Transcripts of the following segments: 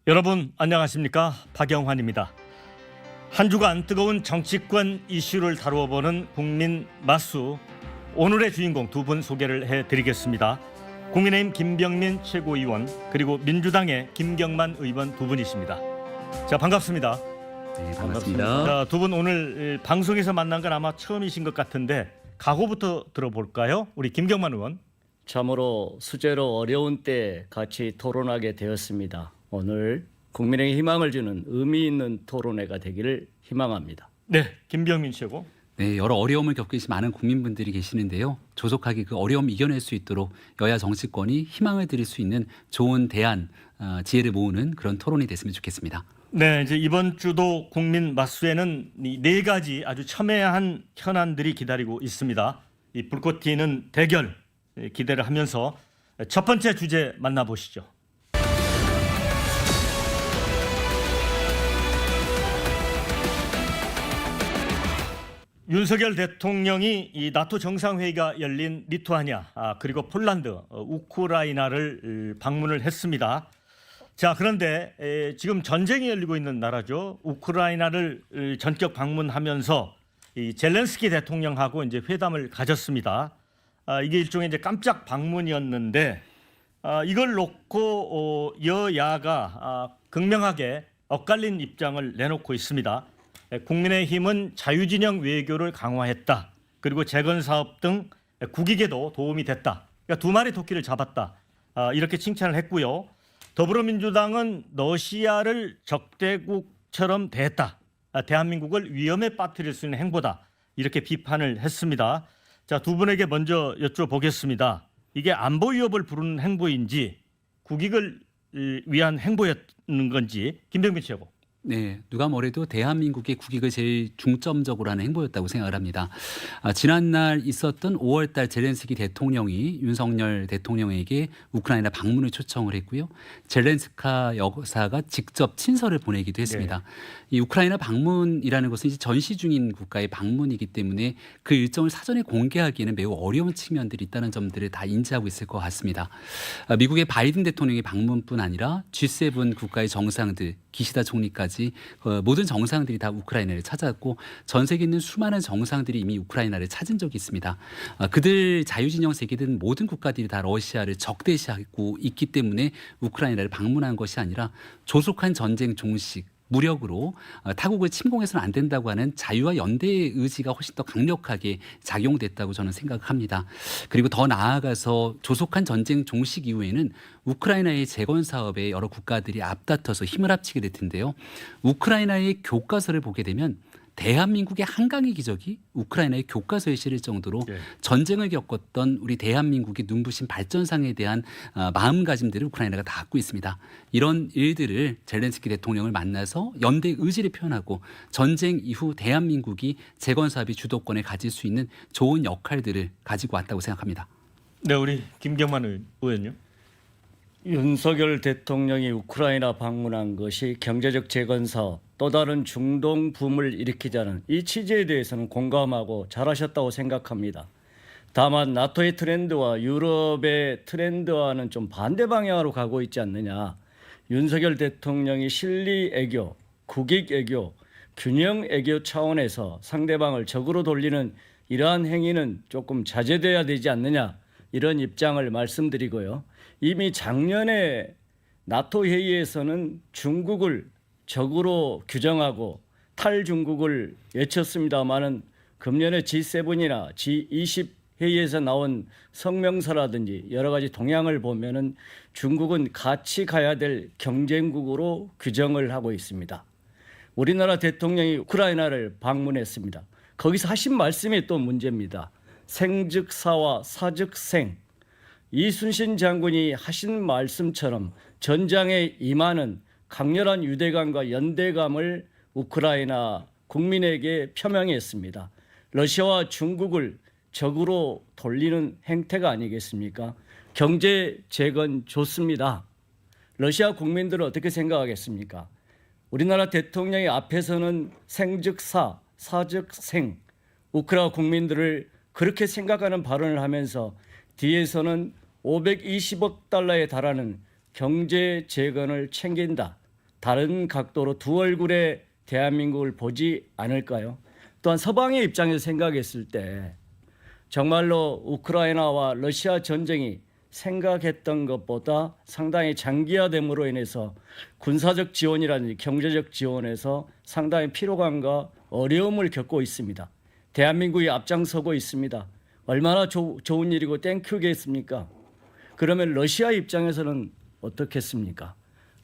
여러분 안녕하십니까? 박영환입니다. 한 주간 뜨거운 정치권 이슈를 다루어보는 국민 맛수, 오늘의 주인공 두 분 소개를 해드리겠습니다. 국민의힘 김병민 최고위원 그리고 민주당의 김경만 의원 두 분이십니다. 자, 반갑습니다. 네, 반갑습니다. 자, 두 분 오늘 방송에서 만난 건 아마 처음이신 것 같은데 각오부터 들어볼까요? 우리 김경만 의원. 참으로 수제로 어려운 때 같이 토론하게 되었습니다. 오늘 국민에게 희망을 주는 의미 있는 토론회가 되기를 희망합니다. 네, 김병민 최고. 네, 여러 어려움을 겪으신 많은 국민분들이 계시는데요. 조속하게 그 어려움 이겨낼 수 있도록 여야 정치권이 희망을 드릴 수 있는 좋은 대안, 지혜를 모으는 그런 토론이 됐으면 좋겠습니다. 네, 이제 이번 주도 국민 맛수에는 이 네 가지 아주 첨예한 현안들이 기다리고 있습니다. 이 불꽃 튀는 대결 기대를 하면서 첫 번째 주제 만나보시죠. 윤석열 대통령이 이 나토 정상회의가 열린 리투아니아 그리고 폴란드, 우크라이나를 방문을 했습니다. 자, 그런데 지금 전쟁이 열리고 있는 나라죠. 우크라이나를 전격 방문하면서 이 젤렌스키 대통령하고 이제 회담을 가졌습니다. 이게 일종의 이제 깜짝 방문이었는데 이걸 놓고 여야가 극명하게 엇갈린 입장을 내놓고 있습니다. 국민의힘은 자유진영 외교를 강화했다. 그리고 재건 사업 등 국익에도 도움이 됐다. 그러니까 두 마리 토끼를 잡았다. 이렇게 칭찬을 했고요. 더불어민주당은 러시아를 적대국처럼 대했다. 대한민국을 위험에 빠뜨릴 수 있는 행보다. 이렇게 비판을 했습니다. 자, 두 분에게 먼저 여쭤보겠습니다. 이게 안보 위협을 부르는 행보인지 국익을 위한 행보였는 건지 김병민 최고. 네, 누가 뭐래도 대한민국의 국익을 제일 중점적으로 하는 행보였다고 생각을 합니다. 지난날 있었던 5월달 젤렌스키 대통령이 윤석열 대통령에게 우크라이나 방문을 초청을 했고요. 젤렌스카 여사가 직접 친서를 보내기도 했습니다. 네. 이 우크라이나 방문이라는 것은 이제 전시 중인 국가의 방문이기 때문에 그 일정을 사전에 공개하기에는 매우 어려운 측면들이 있다는 점들을 다 인지하고 있을 것 같습니다. 미국의 바이든 대통령의 방문뿐 아니라 G7 국가의 정상들, 기시다 총리까지 모든 정상들이 다 우크라이나를 찾았고 전 세계에 있는 수많은 정상들이 이미 우크라이나를 찾은 적이 있습니다. 그들 자유진영 세계든 모든 국가들이 다 러시아를 적대시하고 있기 때문에 우크라이나를 방문한 것이 아니라 조속한 전쟁 종식, 무력으로 타국을 침공해서는 안 된다고 하는 자유와 연대의 의지가 훨씬 더 강력하게 작용됐다고 저는 생각합니다. 그리고 더 나아가서 조속한 전쟁 종식 이후에는 우크라이나의 재건 사업에 여러 국가들이 앞다퉈서 힘을 합치게 될 텐데요. 우크라이나의 교과서를 보게 되면 대한민국의 한강의 기적이 우크라이나의 교과서에 실릴 정도로 전쟁을 겪었던 우리 대한민국의 눈부신 발전상에 대한 마음가짐들을 우크라이나가 다 갖고 있습니다. 이런 일들을 젤렌스키 대통령을 만나서 연대 의지를 표현하고 전쟁 이후 대한민국이 재건 사업의 주도권을 가질 수 있는 좋은 역할들을 가지고 왔다고 생각합니다. 네, 우리 김경만 의원요. 윤석열 대통령이 우크라이나 방문한 것이 경제적 재건 사업, 또 다른 중동 붐을 일으키자는 이 취지에 대해서는 공감하고 잘하셨다고 생각합니다. 다만 나토의 트렌드와 유럽의 트렌드와는 좀 반대 방향으로 가고 있지 않느냐. 윤석열 대통령이 실리 애교, 국익 애교, 균형 애교 차원에서 상대방을 적으로 돌리는 이러한 행위는 조금 자제돼야 되지 않느냐. 이런 입장을 말씀드리고요. 이미 작년에 나토 회의에서는 중국을 적으로 규정하고 탈중국을 외쳤습니다마는 금년에 G7이나 G20 회의에서 나온 성명서라든지 여러 가지 동향을 보면은 중국은 같이 가야 될 경쟁국으로 규정을 하고 있습니다. 우리나라 대통령이 우크라이나를 방문했습니다. 거기서 하신 말씀이 또 문제입니다. 생즉사와 사즉생. 이순신 장군이 하신 말씀처럼 전장에 임하는 강렬한 유대감과 연대감을 우크라이나 국민에게 표명했습니다. 러시아와 중국을 적으로 돌리는 행태가 아니겠습니까? 경제 재건 좋습니다. 러시아 국민들은 어떻게 생각하겠습니까? 우리나라 대통령이 앞에서는 생즉사, 사즉생, 우크라이나 국민들을 그렇게 생각하는 발언을 하면서 뒤에서는 520억 달러에 달하는 경제 재건을 챙긴다. 다른 각도로 두 얼굴의 대한민국을 보지 않을까요? 또한 서방의 입장에서 생각했을 때 정말로 우크라이나와 러시아 전쟁이 생각했던 것보다 상당히 장기화됨으로 인해서 군사적 지원이라든지 경제적 지원에서 상당히 피로감과 어려움을 겪고 있습니다. 대한민국이 앞장서고 있습니다. 얼마나 좋은 일이고 땡큐겠습니까? 그러면 러시아 입장에서는 어떻겠습니까?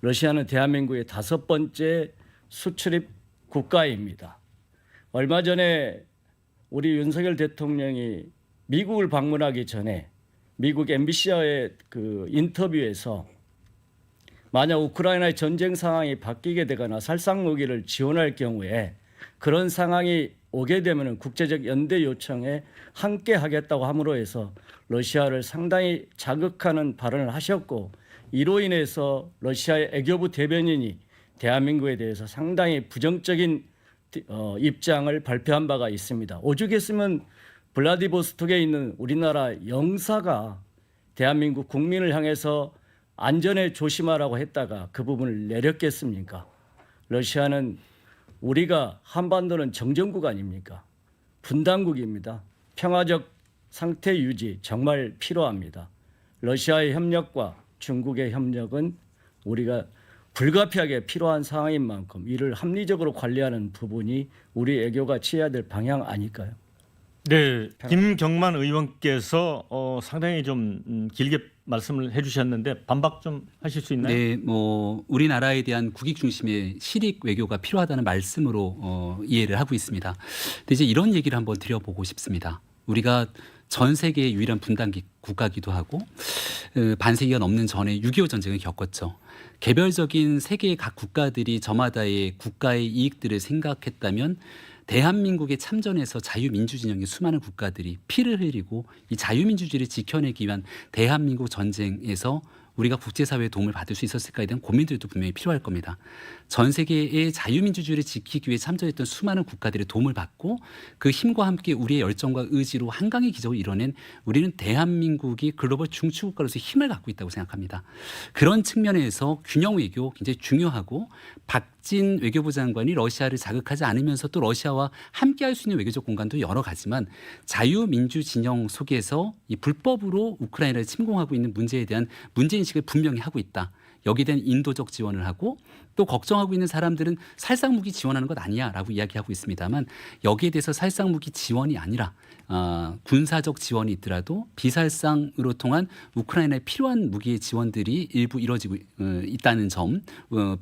러시아는 대한민국의 5번째 수출입 국가입니다. 얼마 전에 우리 윤석열 대통령이 미국을 방문하기 전에 미국 MBC와의 그 인터뷰에서 만약 우크라이나의 전쟁 상황이 바뀌게 되거나 살상 무기를 지원할 경우에 그런 상황이 오게 되면 국제적 연대 요청에 함께 하겠다고 함으로 해서 러시아를 상당히 자극하는 발언을 하셨고 이로 인해서 러시아의 외교부 대변인이 대한민국에 대해서 상당히 부정적인 입장을 발표한 바가 있습니다. 오죽했으면 블라디보스톡에 있는 우리나라 영사가 대한민국 국민을 향해서 안전에 조심하라고 했다가 그 부분을 내렸겠습니까? 러시아는 우리가 한반도는 정전국 아닙니까? 분단국입니다. 평화적 상태 유지 정말 필요합니다. 러시아의 협력과 중국의 협력은 우리가 불가피하게 필요한 상황인 만큼 이를 합리적으로 관리하는 부분이 우리 외교가 취해야 될 방향 아닐까요? 네, 김경만 의원께서 상당히 좀 길게 말씀을 해주셨는데 반박 좀 하실 수 있나요? 네, 뭐 우리나라에 대한 국익 중심의 실익 외교가 필요하다는 말씀으로 이해를 하고 있습니다. 근데 이제 이런 얘기를 한번 드려보고 싶습니다. 우리가 전 세계의 유일한 분단 국가기도 하고 반세기가 넘는 전에 6.25 전쟁을 겪었죠. 개별적인 세계의 각 국가들이 저마다의 국가의 이익들을 생각했다면 대한민국의 참전에서 자유민주진영의 수많은 국가들이 피를 흘리고 이 자유민주주의를 지켜내기 위한 대한민국 전쟁에서 우리가 국제사회의 도움을 받을 수 있었을까에 대한 고민들도 분명히 필요할 겁니다. 전 세계의 자유민주주의를 지키기 위해 참전했던 수많은 국가들의 도움을 받고 그 힘과 함께 우리의 열정과 의지로 한강의 기적을 이뤄낸 우리는 대한민국이 글로벌 중추국가로서 힘을 갖고 있다고 생각합니다. 그런 측면에서 균형 외교 굉장히 중요하고 박진 외교부 장관이 러시아를 자극하지 않으면서 또 러시아와 함께할 수 있는 외교적 공간도 여러 가지만 자유민주 진영 속에서 이 불법으로 우크라이나를 침공하고 있는 문제에 대한 문제인식을 분명히 하고 있다. 여기에 대한 인도적 지원을 하고 또 걱정하고 있는 사람들은 살상무기 지원하는 것 아니야라고 이야기하고 있습니다만 여기에 대해서 살상무기 지원이 아니라 군사적 지원이 있더라도 비살상으로 통한 우크라이나에 필요한 무기의 지원들이 일부 이루어지고 있다는 점,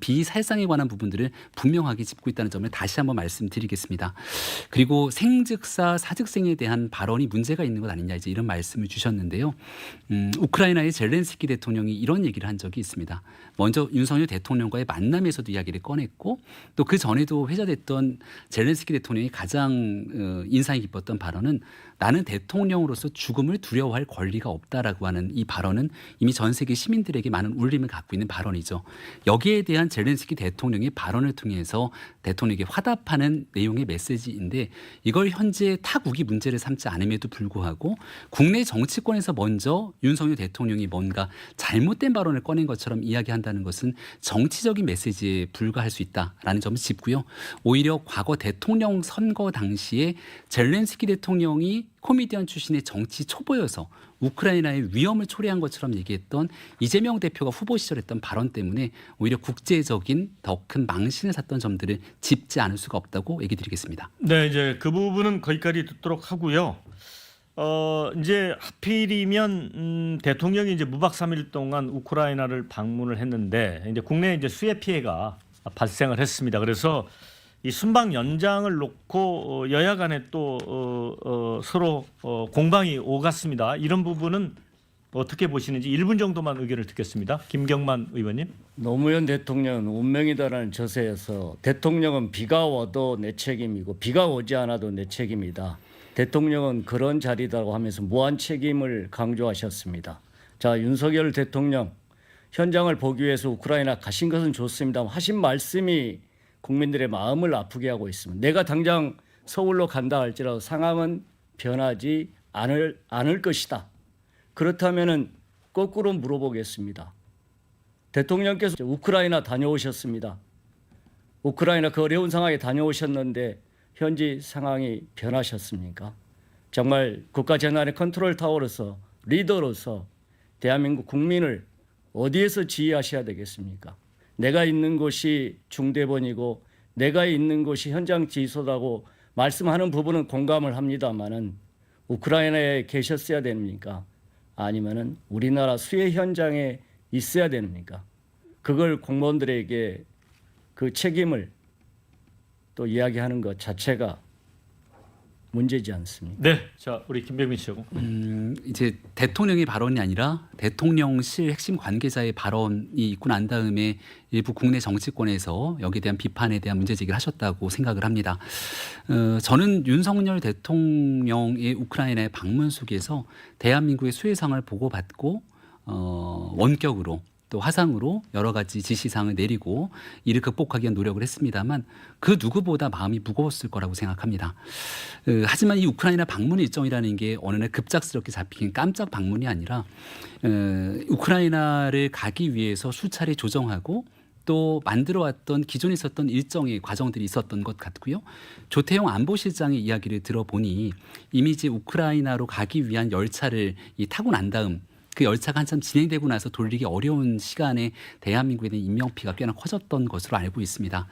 비살상에 관한 부분들을 분명하게 짚고 있다는 점을 다시 한번 말씀드리겠습니다. 그리고 생즉사 사즉생에 대한 발언이 문제가 있는 것 아니냐 이제 이런 말씀을 주셨는데요. 우크라이나의 젤렌스키 대통령이 이런 얘기를 한 적이 있습니다. 먼저 윤석열 대통령과의 만남에서도 이야기를 꺼냈고 또 그 전에도 회자됐던 젤렌스키 대통령이 가장 인상이 깊었던 발언은 나는 대통령으로서 죽음을 두려워할 권리가 없다라고 하는 이 발언은 이미 전 세계 시민들에게 많은 울림을 갖고 있는 발언이죠. 여기에 대한 젤렌스키 대통령의 발언을 통해서 대통령에게 화답하는 내용의 메시지인데 이걸 현재 타국이 문제를 삼지 않음에도 불구하고 국내 정치권에서 먼저 윤석열 대통령이 뭔가 잘못된 발언을 꺼낸 것처럼 이야기한다는 것은 정치적인 메시지에 불과할 수 있다라는 점을 짚고요. 오히려 과거 대통령 선거 당시에 젤렌스키 대통령이 코미디언 출신의 정치 초보여서 우크라이나의 위험을 초래한 것처럼 얘기했던 이재명 대표가 후보 시절 했던 발언 때문에 오히려 국제적인 더 큰 망신을 샀던 점들을 짚지 않을 수가 없다고 얘기 드리겠습니다. 네, 이제 그 부분은 거기까지 듣도록 하고요. 이제 하필이면 대통령이 이제 무박 3일 동안 우크라이나를 방문을 했는데 이제 국내에 이제 수해 피해가 발생을 했습니다. 그래서 이 순방 연장을 놓고 여야 간에 또 서로 공방이 오갔습니다. 이런 부분은 어떻게 보시는지 1분 정도만 의견을 듣겠습니다. 김경만 의원님. 노무현 대통령은 운명이다라는 저서에서 대통령은 비가 와도 내 책임이고 비가 오지 않아도 내 책임이다. 대통령은 그런 자리다고 하면서 무한 책임을 강조하셨습니다. 자, 윤석열 대통령 현장을 보기 위해서 우크라이나 가신 것은 좋습니다만 하신 말씀이 국민들의 마음을 아프게 하고 있습니다. 내가 당장 서울로 간다 할지라도 상황은 변하지 않을 것이다. 그렇다면 거꾸로 물어보겠습니다. 대통령께서 우크라이나 다녀오셨습니다. 우크라이나 그 어려운 상황에 다녀오셨는데 현지 상황이 변하셨습니까? 정말 국가 전환의 컨트롤 타워로서 리더로서 대한민국 국민을 어디에서 지휘하셔야 되겠습니까? 내가 있는 곳이 중대본이고 내가 있는 곳이 현장 지휘소라고 말씀하는 부분은 공감을 합니다마는 우크라이나에 계셨어야 됩니까? 아니면은 우리나라 수해 현장에 있어야 됩니까? 그걸 공무원들에게 그 책임을 또 이야기하는 것 자체가 문제지 않습니까? 네, 자 우리 김병민 씨. 이제 대통령의 발언이 아니라 대통령실 핵심 관계자의 발언이 있고 난 다음에 일부 국내 정치권에서 여기에 대한 비판에 대한 문제 제기를 하셨다고 생각을 합니다. 저는 윤석열 대통령의 우크라이나의 방문 속에서 대한민국의 수혜상을 보고받고 원격으로 또 화상으로 여러 가지 지시사항을 내리고 이를 극복하기 위한 노력을 했습니다만 그 누구보다 마음이 무거웠을 거라고 생각합니다. 하지만 이 우크라이나 방문 일정이라는 게 어느 날 급작스럽게 잡힌 깜짝 방문이 아니라 우크라이나를 가기 위해서 수차례 조정하고 또 만들어왔던 기존에 있었던 일정의 과정들이 있었던 것 같고요. 조태용 안보실장의 이야기를 들어보니 이미 이제 우크라이나로 가기 위한 열차를 타고 난 다음 그 열차가 한참 진행되고 나서 돌리기 어려운 시간에 대한민국에 대한 인명피해가 꽤나 커졌던 것으로 알고 있습니다.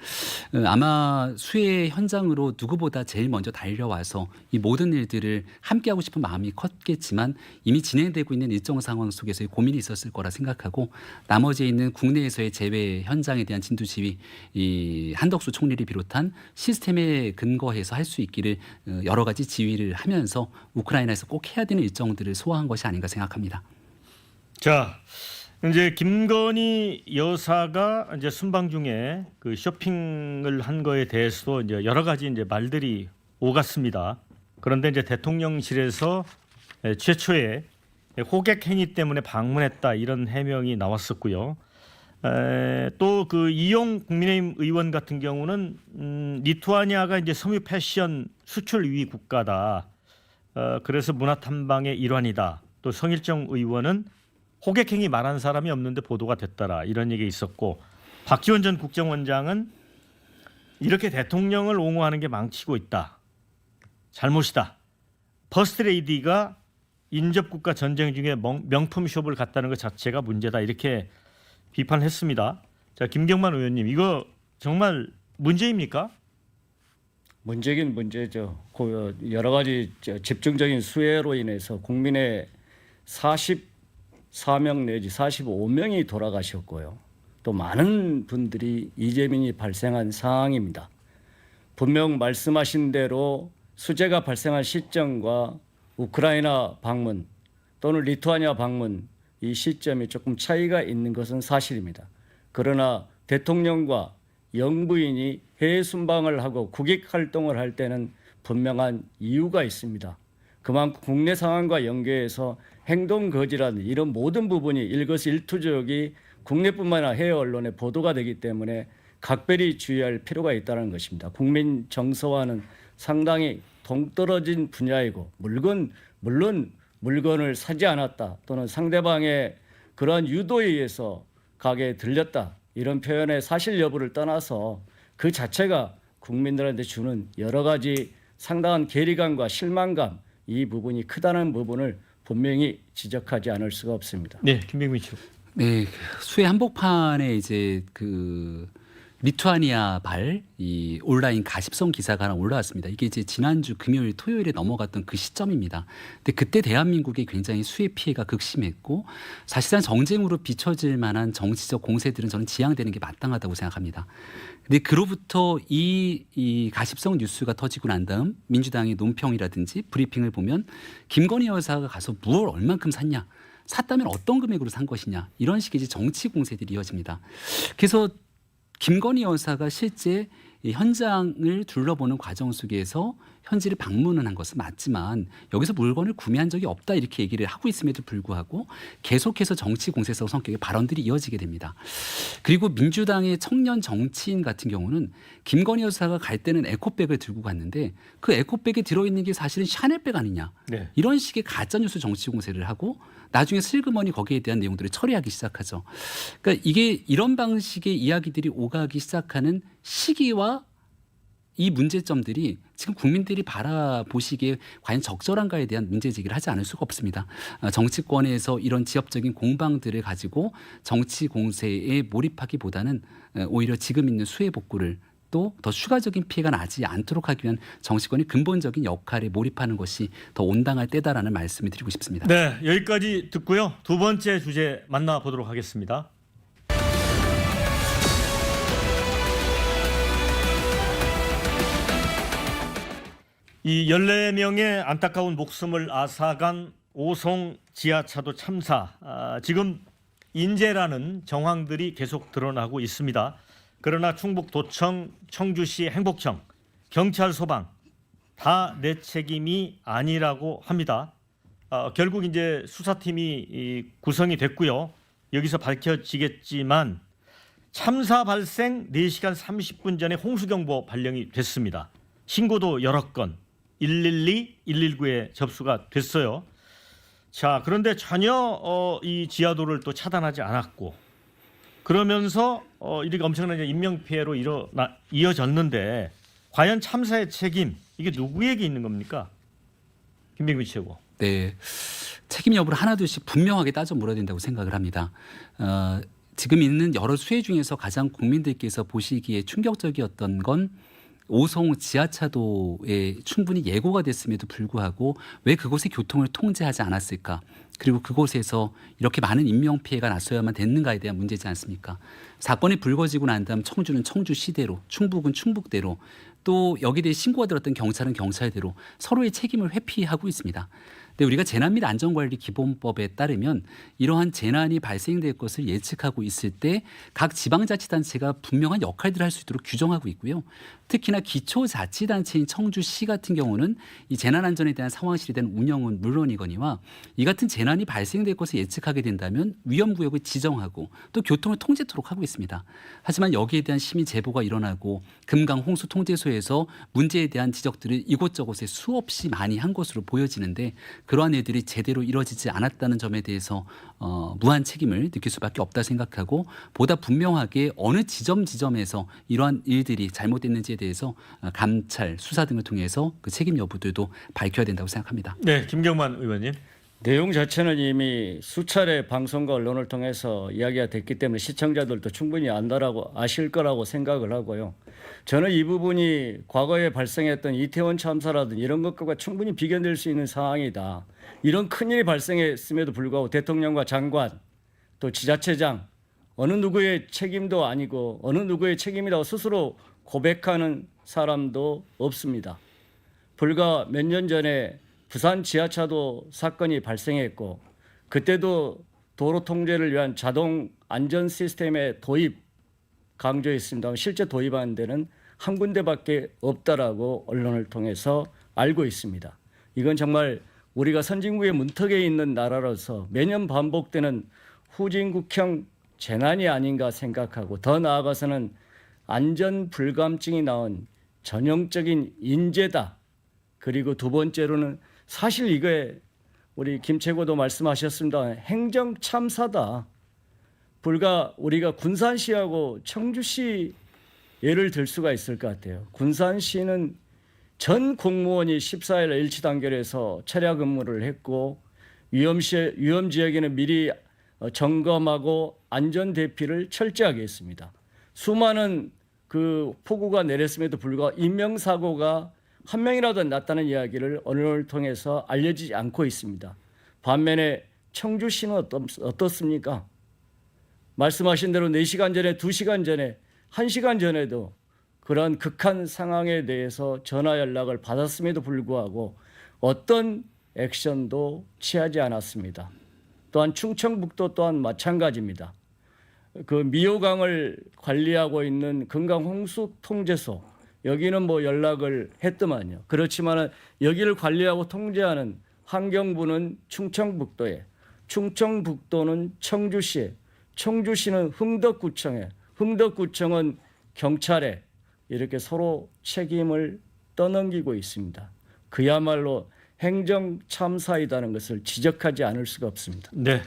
아마 수해 현장으로 누구보다 제일 먼저 달려와서 이 모든 일들을 함께하고 싶은 마음이 컸겠지만 이미 진행되고 있는 일정 상황 속에서의 고민이 있었을 거라 생각하고 나머지 있는 국내에서의 재외 현장에 대한 진두지휘 이 한덕수 총리를 비롯한 시스템에 근거해서 할 수 있기를 여러 가지 지휘를 하면서 우크라이나에서 꼭 해야 되는 일정들을 소화한 것이 아닌가 생각합니다. 자, 이제 김건희 여사가 이제 순방 중에 그 쇼핑을 한 거에 대해서도 이제 여러 가지 이제 말들이 오갔습니다. 그런데 이제 대통령실에서 최초에 호객 행위 때문에 방문했다 이런 해명이 나왔었고요. 또 그 이용 국민의힘 의원 같은 경우는 리투아니아가 이제 섬유 패션 수출 2위 국가다. 그래서 문화 탐방의 일환이다. 또 성일정 의원은 호객행위 말한 사람이 없는데 보도가 됐더라 이런 얘기 있었고 박지원 전 국정원장은 이렇게 대통령을 옹호하는 게 망치고 있다. 잘못이다. 퍼스트레이디가 인접국가 전쟁 중에 명품 숍을 갔다는 것 자체가 문제다 이렇게 비판했습니다. 자 김경만 의원님 이거 정말 문제입니까? 문제긴 문제죠. 여러 가지 집중적인 수해로 인해서 국민의 44명 내지 45명이 돌아가셨고요. 또 많은 분들이 이재민이 발생한 상황입니다. 분명 말씀하신 대로 수재가 발생한 시점과 우크라이나 방문 또는 리투아니아 방문 이 시점이 조금 차이가 있는 것은 사실입니다. 그러나 대통령과 영부인이 해외 순방을 하고 국익 활동을 할 때는 분명한 이유가 있습니다. 그만큼 국내 상황과 연계해서 행동 거지라는 이런 모든 부분이 일거수일투족이 국내뿐만 아니라 해외 언론에 보도가 되기 때문에 각별히 주의할 필요가 있다는 것입니다. 국민 정서와는 상당히 동떨어진 분야이고 물론 물건을 사지 않았다 또는 상대방의 그러한 유도에 의해서 가게에 들렸다 이런 표현의 사실 여부를 떠나서 그 자체가 국민들한테 주는 여러 가지 상당한 괴리감과 실망감 이 부분이 크다는 부분을 분명히 지적하지 않을 수가 없습니다. 네, 김병민 씨. 네, 수해 한복판에 이제 그 리투아니아 이 온라인 가십성 기사가 하나 올라왔습니다. 이게 이제 지난주 금요일, 토요일에 넘어갔던 그 시점입니다. 근데 그때 대한민국이 굉장히 수해 피해가 극심했고 사실상 정쟁으로 비춰질 만한 정치적 공세들은 저는 지양되는 게 마땅하다고 생각합니다. 근데 그로부터 이 가십성 뉴스가 터지고 난 다음 민주당의 논평이라든지 브리핑을 보면 김건희 여사가 가서 무엇을 얼만큼 샀냐, 샀다면 어떤 금액으로 산 것이냐 이런 식의 이제 정치 공세들이 이어집니다. 그래서 김건희 여사가 실제 이 현장을 둘러보는 과정 속에서 현지를 방문은 한 것은 맞지만 여기서 물건을 구매한 적이 없다 이렇게 얘기를 하고 있음에도 불구하고 계속해서 정치 공세성 성격의 발언들이 이어지게 됩니다. 그리고 민주당의 청년 정치인 같은 경우는 김건희 여사가 갈 때는 에코백을 들고 갔는데 그 에코백에 들어있는 게 사실은 샤넬백 아니냐. 네. 이런 식의 가짜뉴스 정치 공세를 하고 나중에 슬그머니 거기에 대한 내용들을 처리하기 시작하죠. 그러니까 이게 이런 방식의 이야기들이 오가기 시작하는 시기와 이 문제점들이 지금 국민들이 바라보시기에 과연 적절한가에 대한 문제 제기를 하지 않을 수가 없습니다. 정치권에서 이런 지역적인 공방들을 가지고 정치 공세에 몰입하기보다는 오히려 지금 있는 수해 복구를 또 더 추가적인 피해가 나지 않도록 하기 위한 정치권의 근본적인 역할에 몰입하는 것이 더 온당할 때다라는 말씀을 드리고 싶습니다. 네, 여기까지 듣고요. 두 번째 주제 만나보도록 하겠습니다. 이 14명의 안타까운 목숨을 앗아간 오송 지하차도 참사, 지금 인재라는 정황들이 계속 드러나고 있습니다. 그러나 충북도청, 청주시 행복청, 경찰, 소방 다 내 책임이 아니라고 합니다. 결국 이제 수사팀이 구성이 됐고요. 여기서 밝혀지겠지만 참사 발생 4시간 30분 전에 홍수경보 발령이 됐습니다. 신고도 여러 건 112, 119에 접수가 됐어요. 자, 그런데 전혀 이 지하도를 또 차단하지 않았고 그러면서 이렇게 엄청난 인명 피해로 이어졌는데 과연 참사의 책임 이게 누구에게 있는 겁니까? 김병민 최고. 네, 책임 여부를 하나둘씩 분명하게 따져 물어야 된다고 생각을 합니다. 지금 있는 여러 수해 중에서 가장 국민들께서 보시기에 충격적이었던 건 오송 지하차도에 충분히 예고가 됐음에도 불구하고 왜 그곳의 교통을 통제하지 않았을까? 그리고 그곳에서 이렇게 많은 인명피해가 났어야만 됐는가에 대한 문제지 않습니까? 사건이 불거지고 난 다음 청주는 청주시대로, 충북은 충북대로, 또 여기에 대해 신고가 들었던 경찰은 경찰대로 서로의 책임을 회피하고 있습니다. 근데 우리가 재난 및 안전관리 기본법에 따르면 이러한 재난이 발생될 것을 예측하고 있을 때 각 지방자치단체가 분명한 역할들을 할 수 있도록 규정하고 있고요. 특히나 기초자치단체인 청주시 같은 경우는 이 재난안전에 대한 상황실에 대한 운영은 물론이거니와 이 같은 재난이 발생될 것을 예측하게 된다면 위험구역을 지정하고 또 교통을 통제토록 하고 있습니다. 하지만 여기에 대한 시민 제보가 일어나고 금강 홍수 통제소에서 문제에 대한 지적들을 이곳저곳에 수없이 많이 한 것으로 보여지는데 그러한 일들이 제대로 이루어지지 않았다는 점에 대해서 무한 책임을 느낄 수밖에 없다 생각하고 보다 분명하게 어느 지점에서 이러한 일들이 잘못됐는지에 대해서 감찰, 수사 등을 통해서 그 책임 여부들도 밝혀야 된다고 생각합니다. 네, 김경만 의원님. 내용 자체는 이미 수차례 방송과 언론을 통해서 이야기가 됐기 때문에 시청자들도 충분히 안다라고 아실 거라고 생각을 하고요. 저는 이 부분이 과거에 발생했던 이태원 참사라든지 이런 것과 충분히 비견될 수 있는 상황이다. 이런 큰일이 발생했음에도 불구하고 대통령과 장관 또 지자체장 어느 누구의 책임도 아니고 어느 누구의 책임이라고 스스로 고백하는 사람도 없습니다. 불과 몇 년 전에 부산 지하차도 사건이 발생했고 그때도 도로 통제를 위한 자동 안전 시스템의 도입 강조했습니다. 실제 도입하는 데는 한 군데밖에 없다라고 언론을 통해서 알고 있습니다. 이건 정말 우리가 선진국의 문턱에 있는 나라로서 매년 반복되는 후진국형 재난이 아닌가 생각하고 더 나아가서는 안전 불감증이 나온 전형적인 인재다. 그리고 두 번째로는 사실 이게 우리 김 최고도 말씀하셨습니다. 행정 참사다. 불과 우리가 군산시하고 청주시 예를 들 수가 있을 것 같아요. 군산시는 전 공무원이 14일 일치 단결해서 철야 근무를 했고 위험 지역에는 미리 점검하고 안전 대피를 철저하게 했습니다. 수많은 그 폭우가 내렸음에도 불구하고 인명사고가 한 명이라도 났다는 이야기를 언론을 통해서 알려지지 않고 있습니다. 반면에 청주시는 어떻습니까? 말씀하신 대로 4시간 전에, 2시간 전에, 1시간 전에도 그런 극한 상황에 대해서 전화 연락을 받았음에도 불구하고 어떤 액션도 취하지 않았습니다. 또한 충청북도 또한 마찬가지입니다. 그 미호강을 관리하고 있는 금강 홍수 통제소 여기는 뭐 연락을 했더만요. 그렇지만 여기를 관리하고 통제하는 환경부는 충청북도에, 충청북도는 청주시에, 청주시는 흥덕구청에, 흥덕구청은 경찰에 이렇게 서로 책임을 떠넘기고 있습니다. 그야말로 행정 참사이다는 것을 지적하지 않을 수가 없습니다. 네.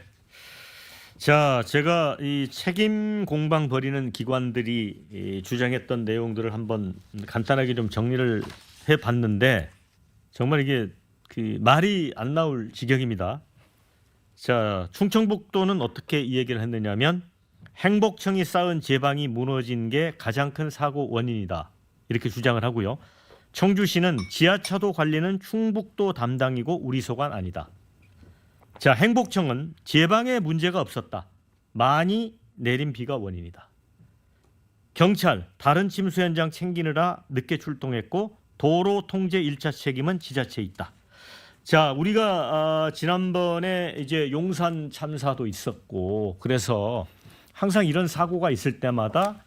자, 제가 이 책임 공방 벌이는 기관들이 이 주장했던 내용들을 한번 간단하게 좀 정리를 해봤는데 정말 이게 그 말이 안 나올 지경입니다. 자, 충청북도는 어떻게 이 얘기를 했느냐면 행복청이 쌓은 제방이 무너진 게 가장 큰 사고 원인이다. 이렇게 주장을 하고요. 청주시는 지하차도 관리는 충북도 담당이고 우리 소관 아니다. 자, 행복청은 제방에 문제가 없었다. 많이 내린 비가 원인이다. 경찰, 다른 침수 현장 챙기느라 늦게 출동했고 도로 통제 1차 책임은 지자체에 있다. 자, 우리가 지난번에 이제 용산 참사도 있었고 그래서 항상 이런 사고가 있을 때마다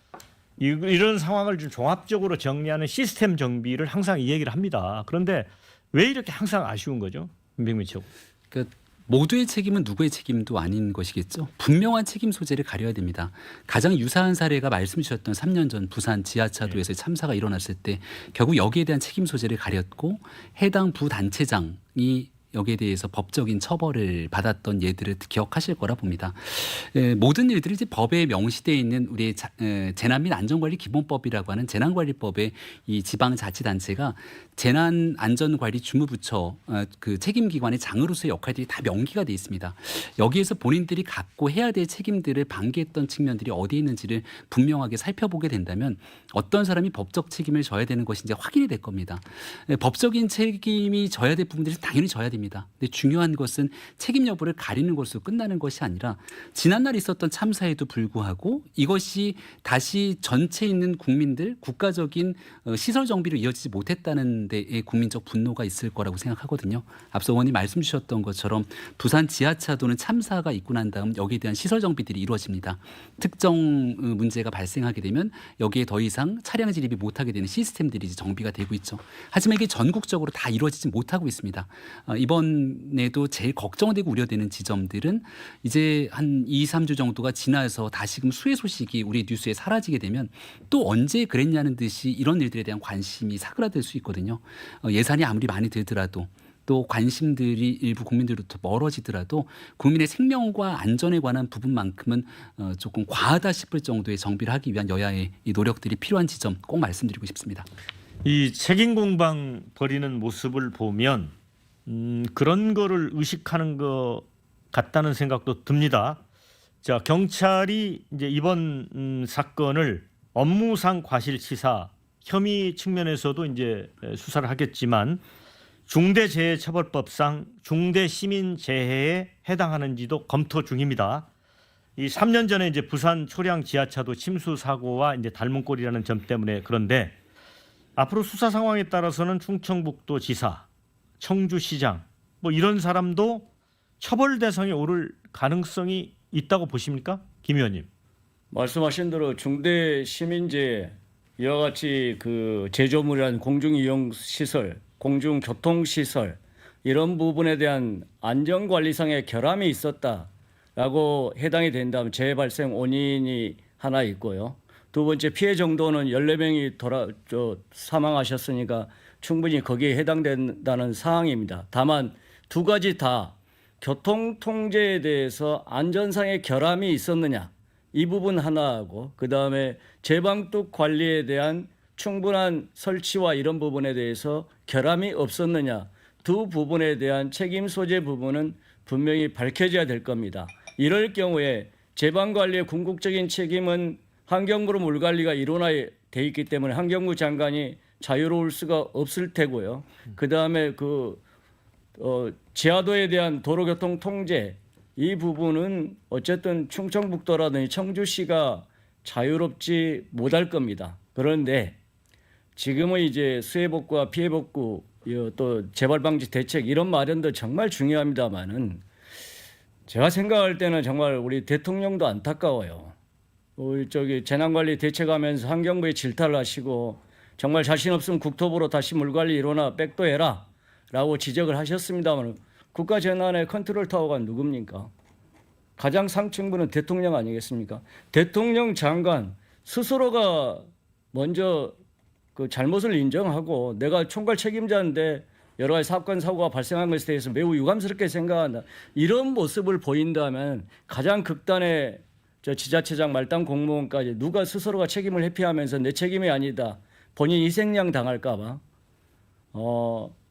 이런 상황을 좀 종합적으로 정리하는 시스템 정비를 항상 이 얘기를 합니다. 그런데 왜 이렇게 항상 아쉬운 거죠? 김병민 씨. 그러니까 모두의 책임은 누구의 책임도 아닌 것이겠죠. 분명한 책임 소재를 가려야 됩니다. 가장 유사한 사례가 말씀 주셨던 3년 전 부산 지하차도에서 참사가 일어났을 때 결국 여기에 대한 책임 소재를 가렸고 해당 부단체장이 여기에 대해서 법적인 처벌을 받았던 예들을 기억하실 거라 봅니다. 모든 일들이 이제 법에 명시되어 있는 우리의 재난 및 안전관리 기본법이라고 하는 재난관리법의 이 지방자치단체가 재난안전관리 주무부처 그 책임기관의 장으로서의 역할들이 다 명기가 되어 있습니다. 여기에서 본인들이 갖고 해야 될 책임들을 방기했던 측면들이 어디에 있는지를 분명하게 살펴보게 된다면 어떤 사람이 법적 책임을 져야 되는 것인지 확인이 될 겁니다. 법적인 책임이 져야 될 부분들이 당연히 져야 됩니다. 근데 중요한 것은 책임 여부를 가리는 것으로 끝나는 것이 아니라 지난날 있었던 참사에도 불구하고 이것이 다시 전체 있는 국민들 국가적인 시설 정비로 이어지지 못했다는 데에 국민적 분노가 있을 거라고 생각하거든요. 앞서 의원님 말씀 주셨던 것처럼 부산 지하차도는 참사가 있고 난 다음 여기에 대한 시설 정비들이 이루어집니다. 특정 문제가 발생하게 되면 여기에 더 이상 차량 진입이 못하게 되는 시스템들이 이제 정비가 되고 있죠. 하지만 이게 전국적으로 다 이루어지지 못하고 있습니다. 이번에도 제일 걱정되고 우려되는 지점들은 이제 한 2, 3주 정도가 지나서 다시금 수해 소식이 우리 뉴스에 사라지게 되면 또 언제 그랬냐는 듯이 이런 일들에 대한 관심이 사그라들 수 있거든요. 예산이 아무리 많이 들더라도 또 관심들이 일부 국민들로부터 멀어지더라도 국민의 생명과 안전에 관한 부분만큼은 조금 과하다 싶을 정도의 정비를 하기 위한 여야의 이 노력들이 필요한 지점 꼭 말씀드리고 싶습니다. 이 책임 공방 벌이는 모습을 보면 그런 거를 의식하는 것 같다는 생각도 듭니다. 자, 경찰이 이제 이번 사건을 업무상 과실치사 혐의 측면에서도 이제 수사를 하겠지만 중대재해처벌법상 중대시민재해에 해당하는지도 검토 중입니다. 이 3년 전에 이제 부산 초량 지하차도 침수 사고와 이제 닮은 꼴이라는 점 때문에 그런데 앞으로 수사 상황에 따라서는 충청북도 지사, 청주시장 뭐 이런 사람도 처벌 대상에 오를 가능성이 있다고 보십니까, 김 의원님? 말씀하신 대로 중대시민재해 이와 같이 그 제조물이란 공중이용시설, 공중교통시설 이런 부분에 대한 안전관리상의 결함이 있었다라고 해당이 된다면 재해 발생 원인이 하나 있고요. 두 번째 피해 정도는 14명이 사망하셨으니까 충분히 거기에 해당된다는 사항입니다. 다만 두 가지 다 교통통제에 대해서 안전상의 결함이 있었느냐 이 부분 하나하고 그다음에 제방뚝 관리에 대한 충분한 설치와 이런 부분에 대해서 결함이 없었느냐 두 부분에 대한 책임 소재 부분은 분명히 밝혀져야 될 겁니다. 이럴 경우에 제방관리의 궁극적인 책임은 환경부로 물관리가 일원화돼 있기 때문에 환경부 장관이 자유로울 수가 없을 테고요. 그다음에 지하도에 대한 도로교통 통제 이 부분은 어쨌든 충청북도라든지 청주시가 자유롭지 못할 겁니다. 그런데 지금은 이제 수해 복구와 피해 복구 또 재발 방지 대책 이런 마련도 정말 중요합니다만은 제가 생각할 때는 정말 우리 대통령도 안타까워요. 재난관리 대책하면서 환경부에 질타를 하시고 정말 자신 없으면 국토부로 다시 물관리 일어나 백도해라 라고 지적을 하셨습니다만 국가 재난의 컨트롤 타워가 누굽니까? 가장 상층부는 대통령 아니겠습니까? 대통령 장관 스스로가 먼저 그 잘못을 인정하고 내가 총괄 책임자인데 여러 가지 사건 사고가 발생한 것에 대해서 매우 유감스럽게 생각한다. 이런 모습을 보인다면 가장 극단의 지자체장 말단 공무원까지 누가 스스로가 책임을 회피하면서 내 책임이 아니다. 본인 희생양 당할까 봐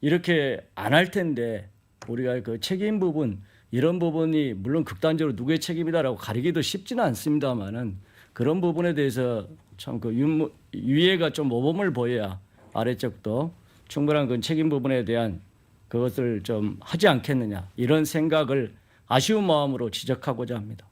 이렇게 안 할 텐데 우리가 그 책임 부분 이런 부분이 물론 극단적으로 누구의 책임이다라고 가리기도 쉽지는 않습니다만은 그런 부분에 대해서 참 그 위에가 좀 모범을 보여야 아래쪽도 충분한 그 책임 부분에 대한 그것을 좀 하지 않겠느냐 이런 생각을 아쉬운 마음으로 지적하고자 합니다.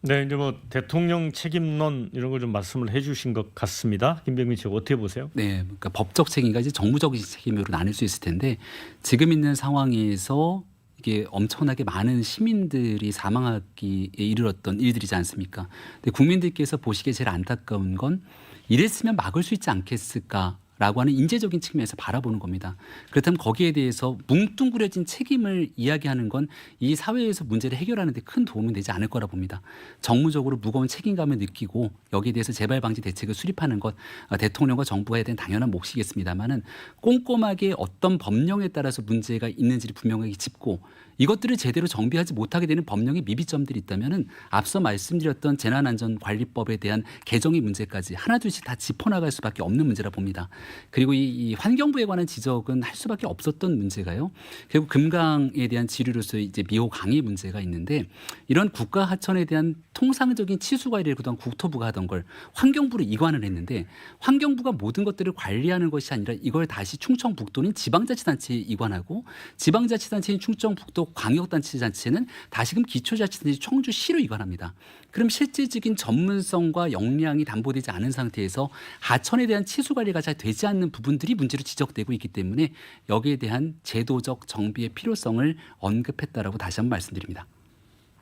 네, 이제 뭐 대통령 책임론 이런 걸 좀 말씀을 해주신 것 같습니다. 김병민 측 어떻게 보세요? 네, 그러니까 법적 책임과 이제 정무적인 책임으로 나눌 수 있을 텐데 지금 있는 상황에서 이게 엄청나게 많은 시민들이 사망하기에 이르렀던 일들이지 않습니까? 근데 국민들께서 보시기에 제일 안타까운 건 이랬으면 막을 수 있지 않겠을까? 라고 하는 인재적인 측면에서 바라보는 겁니다. 그렇다면 거기에 대해서 뭉뚱그려진 책임을 이야기하는 건 이 사회에서 문제를 해결하는 데 큰 도움이 되지 않을 거라 봅니다. 정무적으로 무거운 책임감을 느끼고 여기에 대해서 재발 방지 대책을 수립하는 것 대통령과 정부가 해야 되는 당연한 몫이겠습니다만은 꼼꼼하게 어떤 법령에 따라서 문제가 있는지를 분명하게 짚고 이것들을 제대로 정비하지 못하게 되는 법령의 미비점들이 있다면은 앞서 말씀드렸던 재난안전관리법에 대한 개정의 문제까지 하나둘씩 다 짚어나갈 수밖에 없는 문제라 봅니다. 그리고 이 환경부에 관한 지적은 할 수밖에 없었던 문제가요. 결국 금강에 대한 지류로서 이제 미호 강의 문제가 있는데 이런 국가 하천에 대한 통상적인 치수 관리를 그동안 국토부가 하던 걸 환경부로 이관을 했는데 환경부가 모든 것들을 관리하는 것이 아니라 이걸 다시 충청북도는 지방자치단체에 이관하고 지방자치단체인 충청북도 광역단체자체는 다시금 기초자치단체 청주시로 이관합니다. 그럼 실질적인 전문성과 역량이 담보되지 않은 상태에서 하천에 대한 치수 관리가 잘 되지 않는 부분들이 문제로 지적되고 있기 때문에 여기에 대한 제도적 정비의 필요성을 언급했다라고 다시 한번 말씀드립니다.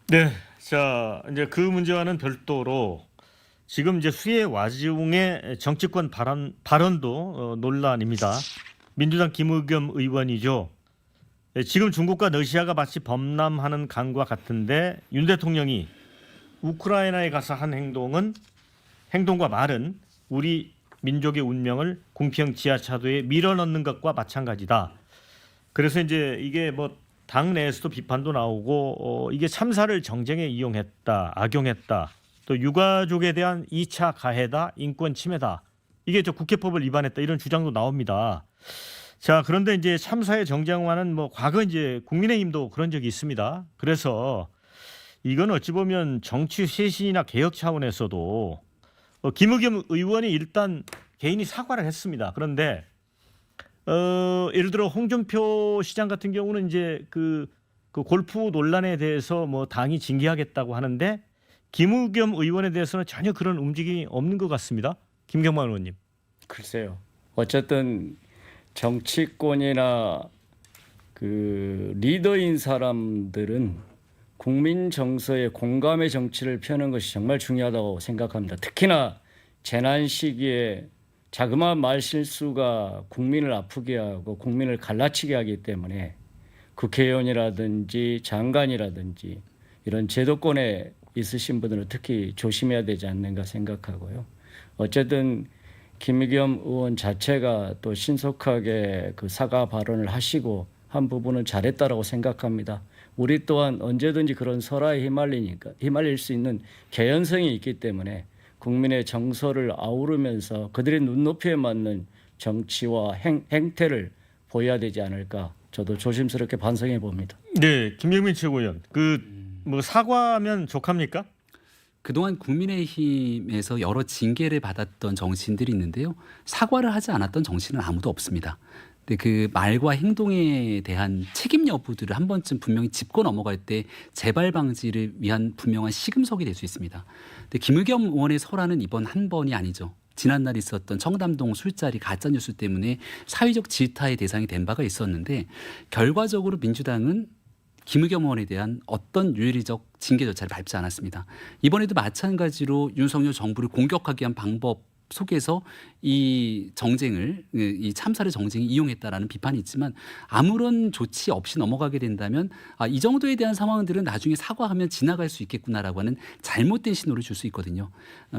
네, 자 이제 그 문제와는 별도로 지금 이제 수해 와중에 정치권 발언도 논란입니다. 민주당 김의겸 의원이죠. 지금 중국과 러시아가 마치 범람하는 강과 같은데 윤 대통령이 우크라이나에 가서 한 행동과 말은 우리 민족의 운명을 공평 지하차도에 밀어넣는 것과 마찬가지다. 그래서 이제 이게 뭐 당내에서도 비판도 나오고 이게 참사를 정쟁에 이용했다, 악용했다. 또 유가족에 대한 2차 가해다, 인권 침해다. 이게 저 국회법을 위반했다 이런 주장도 나옵니다. 자, 그런데 이제 참사의 정쟁화는 뭐 과거 이제 국민의힘도 그런 적이 있습니다. 그래서 이건 어찌 보면 정치 쇄신이나 개혁 차원에서도 김의겸 의원이 일단 개인이 사과를 했습니다. 그런데 예를 들어 홍준표 시장 같은 경우는 이제 그 골프 논란에 대해서 뭐 당이 징계하겠다고 하는데 김의겸 의원에 대해서는 전혀 그런 움직임이 없는 것 같습니다. 김경만 의원님. 글쎄요. 어쨌든 정치권이나 그 리더인 사람들은 국민 정서에 공감의 정치를 펴는 것이 정말 중요하다고 생각합니다. 특히나 재난 시기에 자그마한 말 실수가 국민을 아프게 하고 국민을 갈라치게 하기 때문에 국회의원이라든지 장관이라든지 이런 제도권에 있으신 분들은 특히 조심해야 되지 않는가 생각하고요. 어쨌든 김의겸 의원 자체가 또 신속하게 그 사과 발언을 하시고 한 부분은 잘했다라고 생각합니다. 우리 또한 언제든지 그런 설화에 휘말릴 수 있는 개연성이 있기 때문에 국민의 정서를 아우르면서 그들의 눈높이에 맞는 정치와 행태를 보여야 되지 않을까 저도 조심스럽게 반성해 봅니다. 네, 김병민 최고위원. 뭐 사과하면 족합니까? 그동안 국민의힘에서 여러 징계를 받았던 정치인들이 있는데요. 사과를 하지 않았던 정치인은 아무도 없습니다. 근데 그 말과 행동에 대한 책임 여부들을 한 번쯤 분명히 짚고 넘어갈 때 재발 방지를 위한 분명한 시금석이 될 수 있습니다. 근데 김의겸 의원의 설화는 이번 한 번이 아니죠. 지난날 있었던 청담동 술자리 가짜뉴스 때문에 사회적 질타의 대상이 된 바가 있었는데 결과적으로 민주당은 김의겸 의원에 대한 어떤 윤리적 징계 절차를 밟지 않았습니다. 이번에도 마찬가지로 윤석열 정부를 공격하기 위한 방법 속에서 이 정쟁을 이 참사를 정쟁이 이용했다라는 비판이 있지만 아무런 조치 없이 넘어가게 된다면 이 정도에 대한 상황들은 나중에 사과하면 지나갈 수 있겠구나라고 하는 잘못된 신호를 줄 수 있거든요.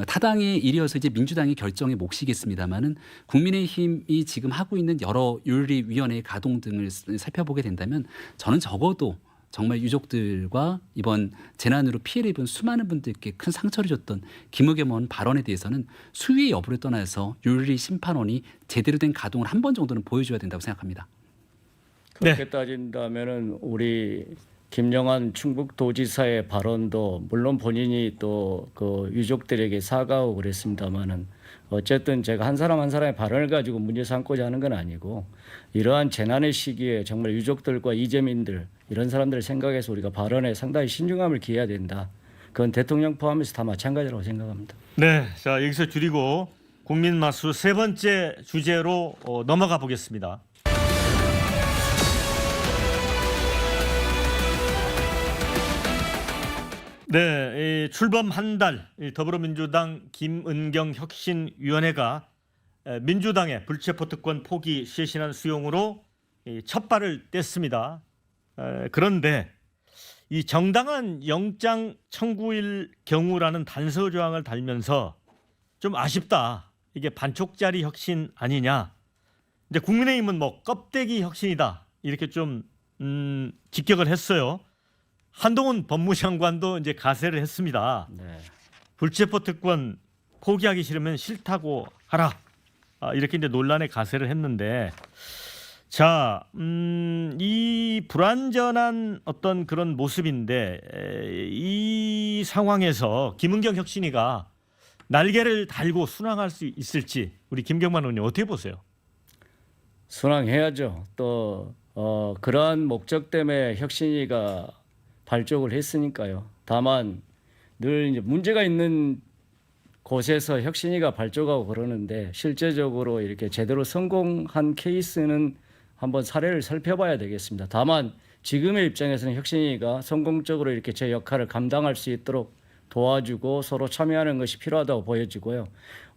타당의 일이어서 이제 민주당의 결정에 몫이겠습니다만은 국민의힘이 지금 하고 있는 여러 윤리위원회의 가동 등을 살펴보게 된다면 저는 적어도 정말 유족들과 이번 재난으로 피해를 입은 수많은 분들께 큰 상처를 줬던 김의겸 의원 발언에 대해서는 수위의 여부를 떠나서 윤리심판원이 제대로 된 가동을 한 번 정도는 보여줘야 된다고 생각합니다. 그렇게 따진다면은 우리 김영환 충북도지사의 발언도 물론 본인이 또 그 유족들에게 사과하고 그랬습니다마는 어쨌든 제가 한 사람 한 사람의 발언을 가지고 문제 삼고자 하는 건 아니고 이러한 재난의 시기에 정말 유족들과 이재민들 이런 사람들을 생각해서 우리가 발언에 상당히 신중함을 기해야 된다. 그건 대통령 포함해서 다 마찬가지라고 생각합니다. 네, 자 여기서 줄이고 국민마수 세 번째 주제로 넘어가 보겠습니다. 네, 출범 한 달 더불어민주당 김은경 혁신위원회가 민주당의 불체포 특권 포기 쇄신안 수용으로 첫 발을 뗐습니다. 그런데 이 정당한 영장 청구일 경우라는 단서 조항을 달면서 좀 아쉽다. 이게 반쪽짜리 혁신 아니냐. 이제 국민의힘은 뭐 껍데기 혁신이다. 이렇게 좀 직격을 했어요. 한동훈 법무장관도 이제 가세를 했습니다. 네. 불체포 특권 포기하기 싫으면 싫다고 하라. 이렇게 이제 논란에 가세를 했는데, 자, 이 불완전한 어떤 그런 모습인데 이 상황에서 김은경 혁신위가 날개를 달고 순항할 수 있을지 우리 김경만 의원님 어떻게 보세요? 순항해야죠. 또 그러한 목적 때문에 혁신위가 발족을 했으니까요. 다만 늘 이제 문제가 있는 곳에서 혁신위가 발족하고 그러는데 실제적으로 이렇게 제대로 성공한 케이스는 한번 사례를 살펴봐야 되겠습니다. 다만 지금의 입장에서는 혁신위가 성공적으로 이렇게 제 역할을 감당할 수 있도록 도와주고 서로 참여하는 것이 필요하다고 보여지고요.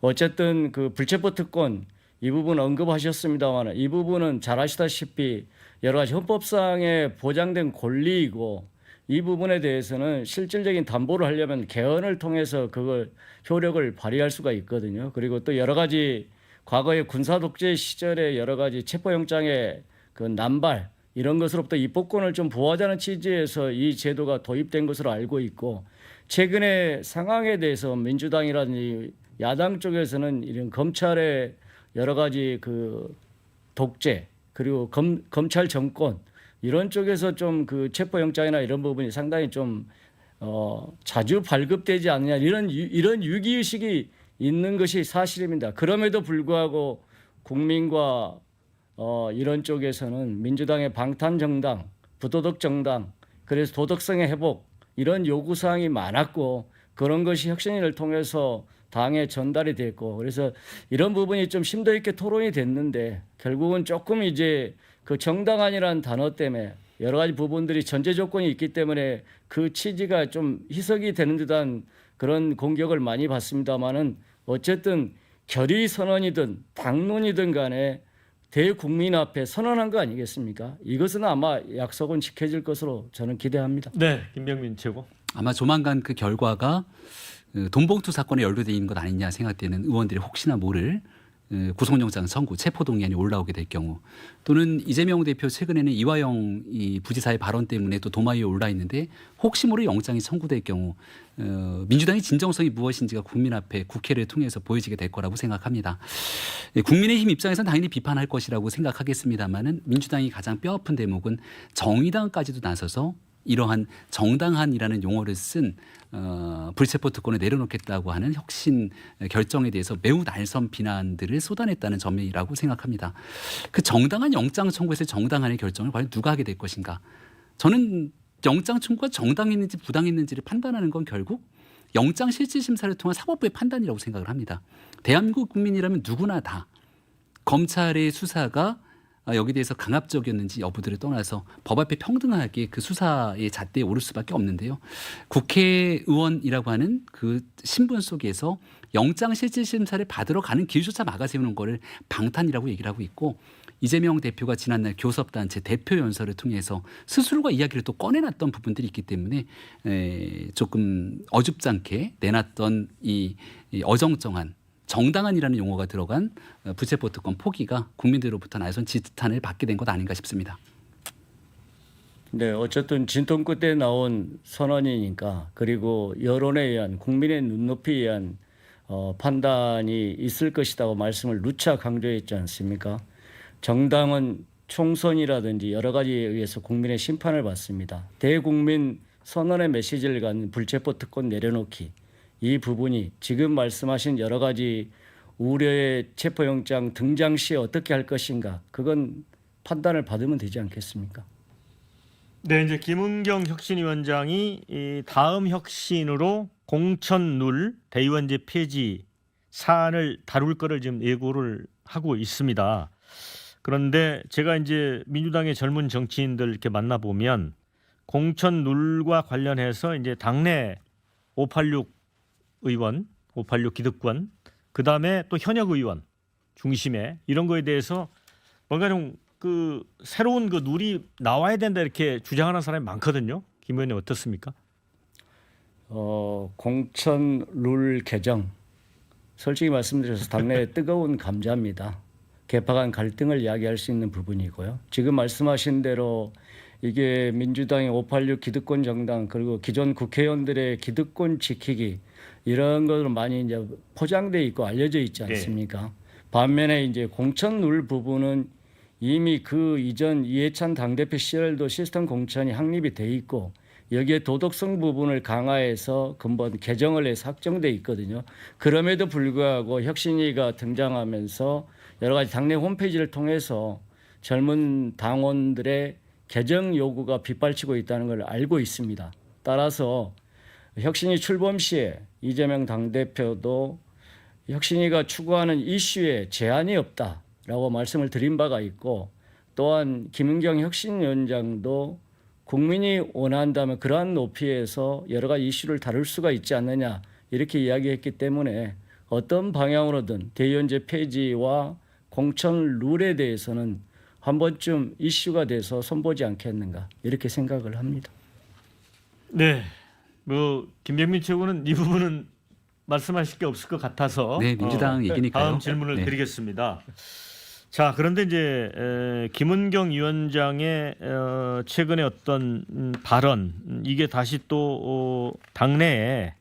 어쨌든 그 불체포 특권 이 부분 언급하셨습니다만 이 부분은 잘 아시다시피 여러 가지 헌법상에 보장된 권리이고 이 부분에 대해서는 실질적인 담보를 하려면 개헌을 통해서 그걸 효력을 발휘할 수가 있거든요. 그리고 또 여러 가지 과거의 군사 독재 시절의 여러 가지 체포영장의 그 남발 이런 것으로부터 입법권을 좀 보호하자는 취지에서 이 제도가 도입된 것으로 알고 있고 최근의 상황에 대해서 민주당이라든지 야당 쪽에서는 이런 검찰의 여러 가지 그 독재 그리고 검찰 정권 이런 쪽에서 좀 그 체포영장이나 이런 부분이 상당히 좀 자주 발급되지 않느냐 이런 유기의식이 있는 것이 사실입니다. 그럼에도 불구하고 국민과 이런 쪽에서는 민주당의 방탄정당, 부도덕 정당, 그래서 도덕성의 회복 이런 요구사항이 많았고 그런 것이 혁신위를 통해서 당에 전달이 됐고 그래서 이런 부분이 좀 심도 있게 토론이 됐는데 결국은 조금 이제 그 정당한이라는 단어 때문에 여러 가지 부분들이 전제 조건이 있기 때문에 그 취지가 좀 희석이 되는 듯한 그런 공격을 많이 받습니다만은 어쨌든 결의 선언이든 당론이든 간에 대국민 앞에 선언한 거 아니겠습니까? 이것은 아마 약속은 지켜질 것으로 저는 기대합니다. 네, 김병민 최고. 아마 조만간 그 결과가 돈봉투 사건에 연루되어 있는 것 아니냐 생각되는 의원들이 혹시나 모를 구속영장 청구, 체포동의안이 올라오게 될 경우 또는 이재명 대표 최근에는 이화영 이 부지사의 발언 때문에 또 도마 위에 올라 있는데 혹시 모를 영장이 청구될 경우 민주당의 진정성이 무엇인지가 국민 앞에 국회를 통해서 보여지게 될 거라고 생각합니다. 국민의힘 입장에서는 당연히 비판할 것이라고 생각하겠습니다마는 민주당이 가장 뼈아픈 대목은 정의당까지도 나서서 이러한 정당한이라는 용어를 쓴 불체포 특권을 내려놓겠다고 하는 혁신 결정에 대해서 매우 날선 비난들을 쏟아냈다는 점이라고 생각합니다. 그 정당한 영장 청구에서 정당한의 결정을 과연 누가 하게 될 것인가? 저는 영장 청구가 정당했는지 부당했는지를 판단하는 건 결국 영장 실질 심사를 통한 사법부의 판단이라고 생각을 합니다. 대한민국 국민이라면 누구나 다 검찰의 수사가 여기에 대해서 강압적이었는지 여부들을 떠나서 법 앞에 평등하게 그 수사의 잣대에 오를 수밖에 없는데요. 국회의원이라고 하는 그 신분 속에서 영장실질심사를 받으러 가는 길조차 막아세우는 거를 방탄이라고 얘기를 하고 있고 이재명 대표가 지난날 교섭단체 대표 연설을 통해서 스스로가 이야기를 또 꺼내놨던 부분들이 있기 때문에 조금 어줍지 않게 내놨던 이 어정쩡한 정당한이라는 용어가 들어간 부채법 특권 포기가 국민들로부터 나선 지탄을 받게 된 것 아닌가 싶습니다. 네, 어쨌든 진통 끝에 나온 선언이니까 그리고 여론에 의한 국민의 눈높이에 의한 판단이 있을 것이라고 말씀을 누차 강조했지 않습니까? 정당은 총선이라든지 여러 가지에 의해서 국민의 심판을 받습니다. 대국민 선언의 메시지를 갖는 불체포 특권 내려놓기 이 부분이 지금 말씀하신 여러 가지 우려의 체포영장 등장 시에 어떻게 할 것인가 그건 판단을 받으면 되지 않겠습니까? 네, 이제 김은경 혁신위원장이 이 다음 혁신으로 공천룰 대의원제 폐지 사안을 다룰 거를 지금 예고를 하고 있습니다. 그런데 제가 이제 민주당의 젊은 정치인들 이렇게 만나 보면 공천룰과 관련해서 이제 당내 586 의원, 586 기득권, 그 다음에 또 현역 의원 중심에 이런 거에 대해서 뭔가 좀 그 새로운 그 룰이 나와야 된다 이렇게 주장하는 사람이 많거든요. 김 의원님 어떻습니까? 공천 룰 개정 솔직히 말씀드려서 당내에 뜨거운 감자입니다. 개파 간 갈등을 이야기할 수 있는 부분이고요. 지금 말씀하신 대로 이게 민주당의 586 기득권 정당 그리고 기존 국회의원들의 기득권 지키기 이런 것으로 많이 이제 포장돼 있고 알려져 있지 않습니까? 반면에 이제 공천 룰 부분은 이미 그 이전 이해찬 당대표 시절도 시스템 공천이 확립이 돼 있고 여기에 도덕성 부분을 강화해서 근본 개정을 해서 확정돼 있거든요. 그럼에도 불구하고 혁신위가 등장하면서 여러 가지 당내 홈페이지를 통해서 젊은 당원들의 개정 요구가 빗발치고 있다는 걸 알고 있습니다. 따라서 혁신위 출범 시에 이재명 당대표도 혁신위가 추구하는 이슈에 제한이 없다라고 말씀을 드린 바가 있고 또한 김은경 혁신위원장도 국민이 원한다면 그러한 높이에서 여러 가지 이슈를 다룰 수가 있지 않느냐 이렇게 이야기했기 때문에 어떤 방향으로든 대의원제 폐지와 공천 룰에 대해서는 한 번쯤 이슈가 돼서 손보지 않겠는가 이렇게 생각을 합니다. 네, 뭐 김병민 최고는 이 부분은 말씀하실 게 없을 것 같아서 네, 민주당 얘기니까요. 다음 질문을 네. 드리겠습니다. 자, 그런데 이제 김은경 위원장의 최근에 어떤 발언 이게 다시 또 당내에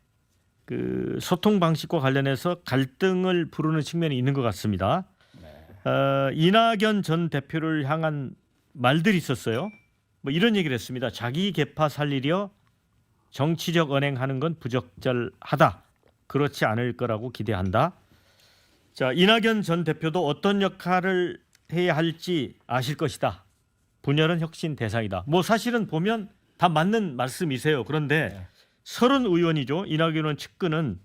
그 소통 방식과 관련해서 갈등을 부르는 측면이 있는 것 같습니다. 이낙연 전 대표를 향한 말들이 있었어요. 뭐 이런 얘기를 했습니다. 자기 계파 살리려 정치적 언행하는 건 부적절하다. 그렇지 않을 거라고 기대한다. 자, 이낙연 전 대표도 어떤 역할을 해야 할지 아실 것이다. 분열은 혁신 대상이다. 뭐 사실은 보면 다 맞는 말씀이세요. 그런데 서른 의원이죠. 이낙연 의원 측근은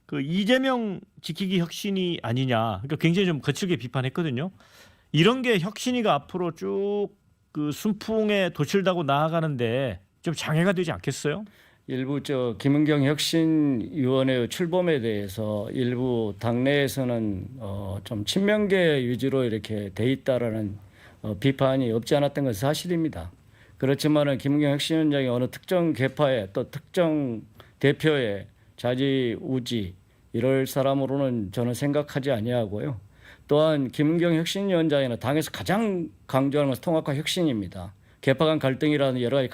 그 이재명 지키기 혁신이 아니냐. 그러니까 굉장히 좀 거칠게 비판했거든요. 이런 게 혁신이가 앞으로 쭉 그 순풍에 도출다고 나아가는데 좀 장애가 되지 않겠어요? 일부 김은경 혁신위원회 출범에 대해서 일부 당내에서는 좀 친명계 위주로 이렇게 돼 있다라는 비판이 없지 않았던 것은 사실입니다. 그렇지만은 김은경 혁신위원장이 어느 특정 계파의 또 특정 대표의 좌지우지 이럴 사람으로는 저는 생각하지 아니하고요. 또한 김은경 혁신위원장에는 당에서 가장 강조하는 것은 통합과 혁신입니다. 계파 간 갈등이라는 여러 가지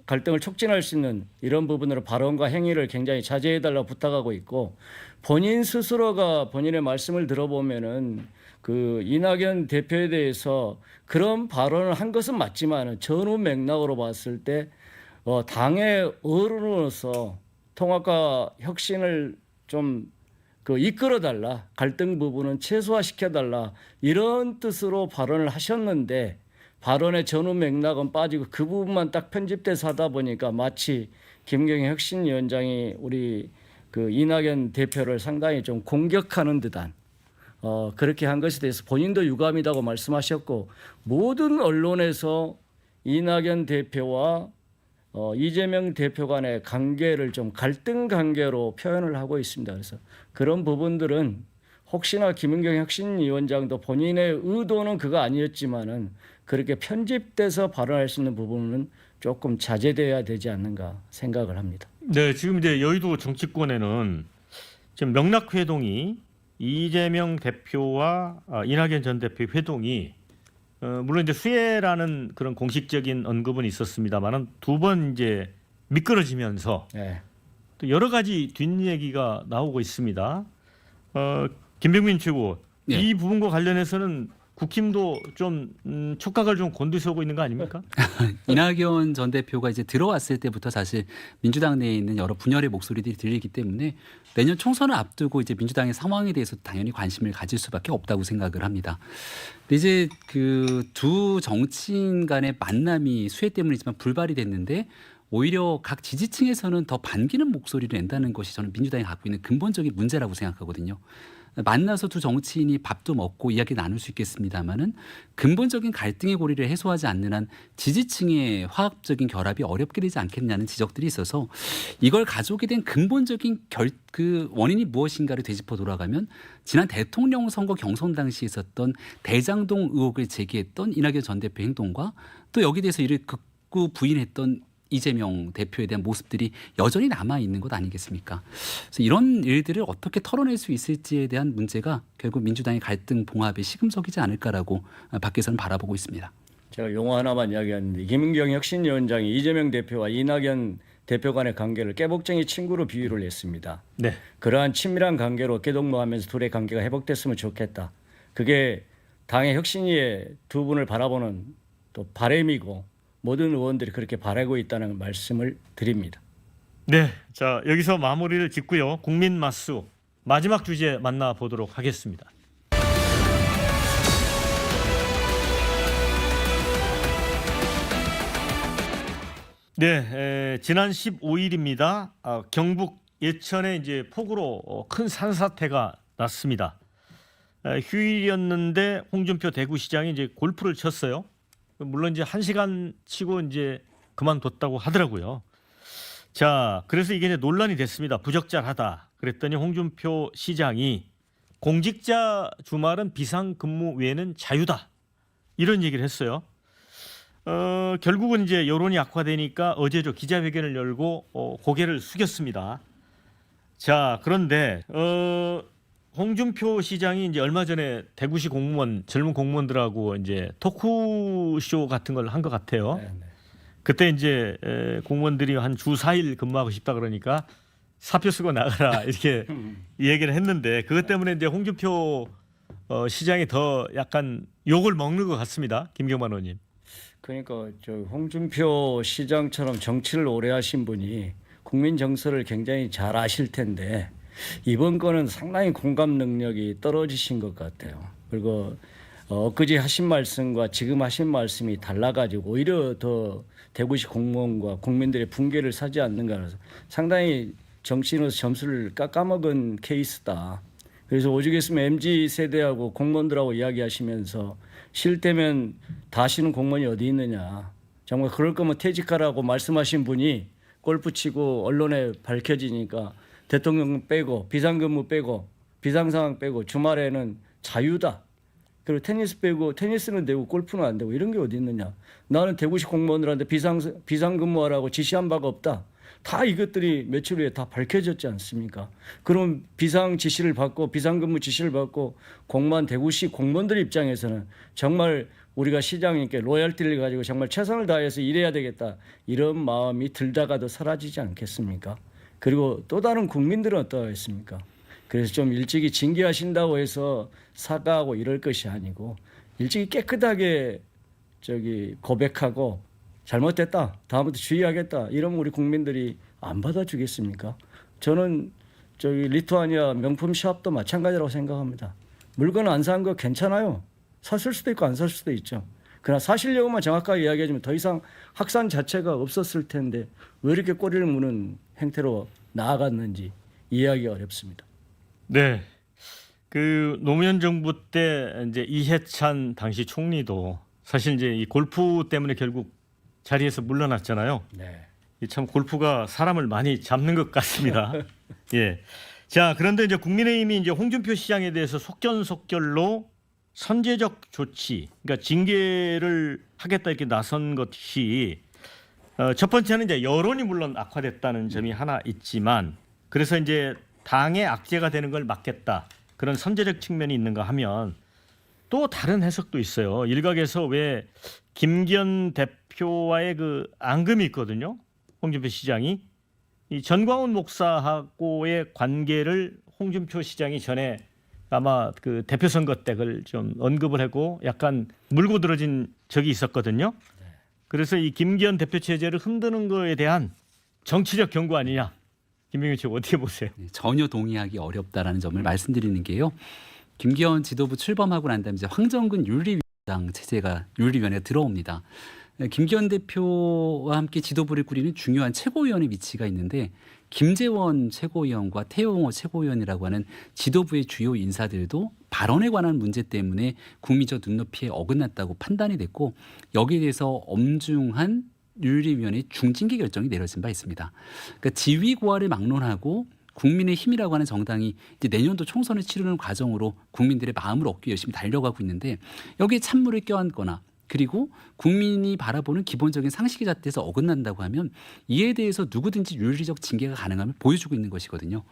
갈등을 촉진할 수 있는 이런 부분으로 발언과 행위를 굉장히 자제해달라고 부탁하고 있고 본인 스스로가 본인의 말씀을 들어보면은 그 이낙연 대표에 대해서 그런 발언을 한 것은 맞지만 전후 맥락으로 봤을 때 당의 어른으로서 통합과 혁신을 좀 그 이끌어달라 갈등 부분은 최소화시켜달라 이런 뜻으로 발언을 하셨는데 발언의 전후 맥락은 빠지고 그 부분만 딱 편집돼서 하다 보니까 마치 김경희 혁신위원장이 우리 그 이낙연 대표를 상당히 좀 공격하는 듯한 그렇게 한 것에 대해서 본인도 유감이라고 말씀하셨고 모든 언론에서 이낙연 대표와 이재명 대표 간의 관계를 좀 갈등 관계로 표현을 하고 있습니다. 그래서 그런 부분들은 혹시나 김은경 혁신위원장도 본인의 의도는 그거 아니었지만은 그렇게 편집돼서 발언할 수 있는 부분은 조금 자제돼야 되지 않는가 생각을 합니다. 네, 지금 이제 여의도 정치권에는 지금 명락회동이 이재명 대표와 이낙연 전 대표 회동이 물론 이제 수혜라는 그런 공식적인 언급은 있었습니다만은 두 번 이제 미끄러지면서 네. 또 여러 가지 뒷얘기가 나오고 있습니다. 김병민 최고, 네. 이 부분과 관련해서는 국힘도 좀 촉각을 좀 곤두세우고 있는 거 아닙니까? 이낙연 전 대표가 이제 들어왔을 때부터 사실 민주당 내에 있는 여러 분열의 목소리들이 들리기 때문에 내년 총선을 앞두고 이제 민주당의 상황에 대해서 당연히 관심을 가질 수밖에 없다고 생각을 합니다. 근데 이제 그 두 정치인 간의 만남이 수혜 때문이지만 불발이 됐는데 오히려 각 지지층에서는 더 반기는 목소리를 낸다는 것이 저는 민주당이 갖고 있는 근본적인 문제라고 생각하거든요. 만나서 두 정치인이 밥도 먹고 이야기 나눌 수 있겠습니다만은 근본적인 갈등의 고리를 해소하지 않는 한 지지층의 화학적인 결합이 어렵게 되지 않겠냐는 지적들이 있어서 이걸 가져오게 된 근본적인 그 원인이 무엇인가를 되짚어 돌아가면 지난 대통령 선거 경선 당시 있었던 대장동 의혹을 제기했던 이낙연 전 대표 행동과 또 여기에 대해서 이를 극구 부인했던 이재명 대표에 대한 모습들이 여전히 남아 있는 것 아니겠습니까? 그래서 이런 일들을 어떻게 털어낼 수 있을지에 대한 문제가 결국 민주당의 갈등 봉합의 시금석이지 않을까라고 밖에서는 바라보고 있습니다. 제가 용어 하나만 이야기하는데 김은경 혁신위원장이 이재명 대표와 이낙연 대표 간의 관계를 깨복쟁이 친구로 비유를 했습니다. 네. 그러한 친밀한 관계로 개동무하면서 둘의 관계가 회복됐으면 좋겠다. 그게 당의 혁신위의 두 분을 바라보는 또 바람이고 모든 의원들이 그렇게 바라고 있다는 말씀을 드립니다. 네, 자 여기서 마무리를 짓고요. 국민 맞수 마지막 주제 만나보도록 하겠습니다. 네, 지난 15일입니다. 경북 예천에 이제 폭우로 큰 산사태가 났습니다. 휴일이었는데 홍준표 대구시장이 이제 골프를 쳤어요. 물론 이제 1시간 치고 이제 그만뒀다고 하더라고요. 자, 그래서 이게 이제 논란이 됐습니다. 부적절하다. 그랬더니 홍준표 시장이 공직자 주말은 비상근무 외에는 자유다. 이런 얘기를 했어요. 결국은 이제 여론이 악화되니까 어제죠 기자회견을 열고 고개를 숙였습니다. 자, 그런데 홍준표 시장이 이제 얼마 전에 대구시 공무원 젊은 공무원들하고 이제 토크쇼 같은 걸 한 것 같아요. 네. 그때 이제 공무원들이 한 주 4일 근무하고 싶다 그러니까 사표 쓰고 나가라 이렇게 얘기를 했는데 그것 때문에 이제 홍준표 시장이 더 약간 욕을 먹는 것 같습니다. 김경만 의원님. 그러니까 저 홍준표 시장처럼 정치를 오래 하신 분이 국민 정서를 굉장히 잘 아실 텐데 이번 거는 상당히 공감 능력이 떨어지신 것 같아요. 그리고 엊그제 하신 말씀과 지금 하신 말씀이 달라가지고 오히려 더 대구시 공무원과 국민들의 분개를 사지 않는가 해서 상당히 정치인으로서 점수를 깎아먹은 케이스다. 그래서 오죽했으면 MZ세대하고 공무원들하고 이야기하시면서 쉴 때면 다 쉬는 공무원이 어디 있느냐. 정말 그럴 거면 퇴직하라고 말씀하신 분이 골프 치고 언론에 밝혀지니까 대통령 빼고 비상근무 빼고 비상상황 빼고 주말에는 자유다. 그리고 테니스 빼고 테니스는 되고 골프는 안 되고 이런 게 어디 있느냐. 나는 대구시 공무원들한테 비상근무하라고 지시한 바가 없다. 다 이것들이 며칠 후에 다 밝혀졌지 않습니까? 그럼 비상 지시를 받고 비상근무 지시를 받고 공무원 대구시 공무원들 입장에서는 정말 우리가 시장님께 로열티를 가지고 정말 최선을 다해서 일해야 되겠다. 이런 마음이 들다가도 사라지지 않겠습니까? 그리고 또 다른 국민들은 어떠하겠습니까? 그래서 좀 일찍이 징계하신다고 해서 사과하고 이럴 것이 아니고 일찍이 깨끗하게 고백하고 잘못됐다. 다음부터 주의하겠다. 이러면 우리 국민들이 안 받아주겠습니까? 저는 리투아니아 명품 샵도 마찬가지라고 생각합니다. 물건 안 산 거 괜찮아요. 샀을 수도 있고 안 샀을 수도 있죠. 그러나 사실력만 정확하게 이야기해주면 더 이상 확산 자체가 없었을 텐데 왜 이렇게 꼬리를 무는 행태로 나아갔는지 이해하기가 어렵습니다. 네, 그 노무현 정부 때 이제 이해찬 당시 총리도 사실 이제 이 골프 때문에 결국 자리에서 물러났잖아요. 네. 참 골프가 사람을 많이 잡는 것 같습니다. 예. 자, 그런데 이제 국민의힘이 이제 홍준표 시장에 대해서 속전속결로 선제적 조치, 그러니까 징계를 하겠다 이렇게 나선 것이 첫 번째는 이제 여론이 물론 악화됐다는 점이 하나 있지만 그래서 이제 당의 악재가 되는 걸 막겠다 그런 선제적 측면이 있는가 하면 또 다른 해석도 있어요. 일각에서 왜 김기현 대표와의 그 앙금이 있거든요. 홍준표 시장이 이 전광훈 목사하고의 관계를 홍준표 시장이 전에 아마 그 대표 선거 때 그걸 좀 언급을 하고 약간 물고 들어진 적이 있었거든요. 그래서 이 김기현 대표 체제를 흔드는 거에 대한 정치적 경고 아니냐. 김병민 씨 어떻게 보세요? 전혀 동의하기 어렵다라는 점을 말씀드리는 게요. 김기현 지도부 출범하고 난 다음에 이제 황정근 윤리위원장 체제가 윤리위원회가 들어옵니다. 김기현 대표와 함께 지도부를 꾸리는 중요한 최고위원의 위치가 있는데 김재원 최고위원과 태용호 최고위원이라고 하는 지도부의 주요 인사들도 발언에 관한 문제 때문에 국민적 눈높이에 어긋났다고 판단이 됐고 여기에 대해서 엄중한 윤리위원회 중징계 결정이 내려진 바 있습니다. 그러니까 지위 고하를 막론하고 국민의힘이라고 하는 정당이 이제 내년도 총선을 치르는 과정으로 국민들의 마음을 얻기 열심히 달려가고 있는데 여기에 찬물을 껴안거나 그리고 국민이 바라보는 기본적인 상식의 잣대에서 어긋난다고 하면 이에 대해서 누구든지 윤리적 징계가 가능함을 보여주고 있는 것이거든요.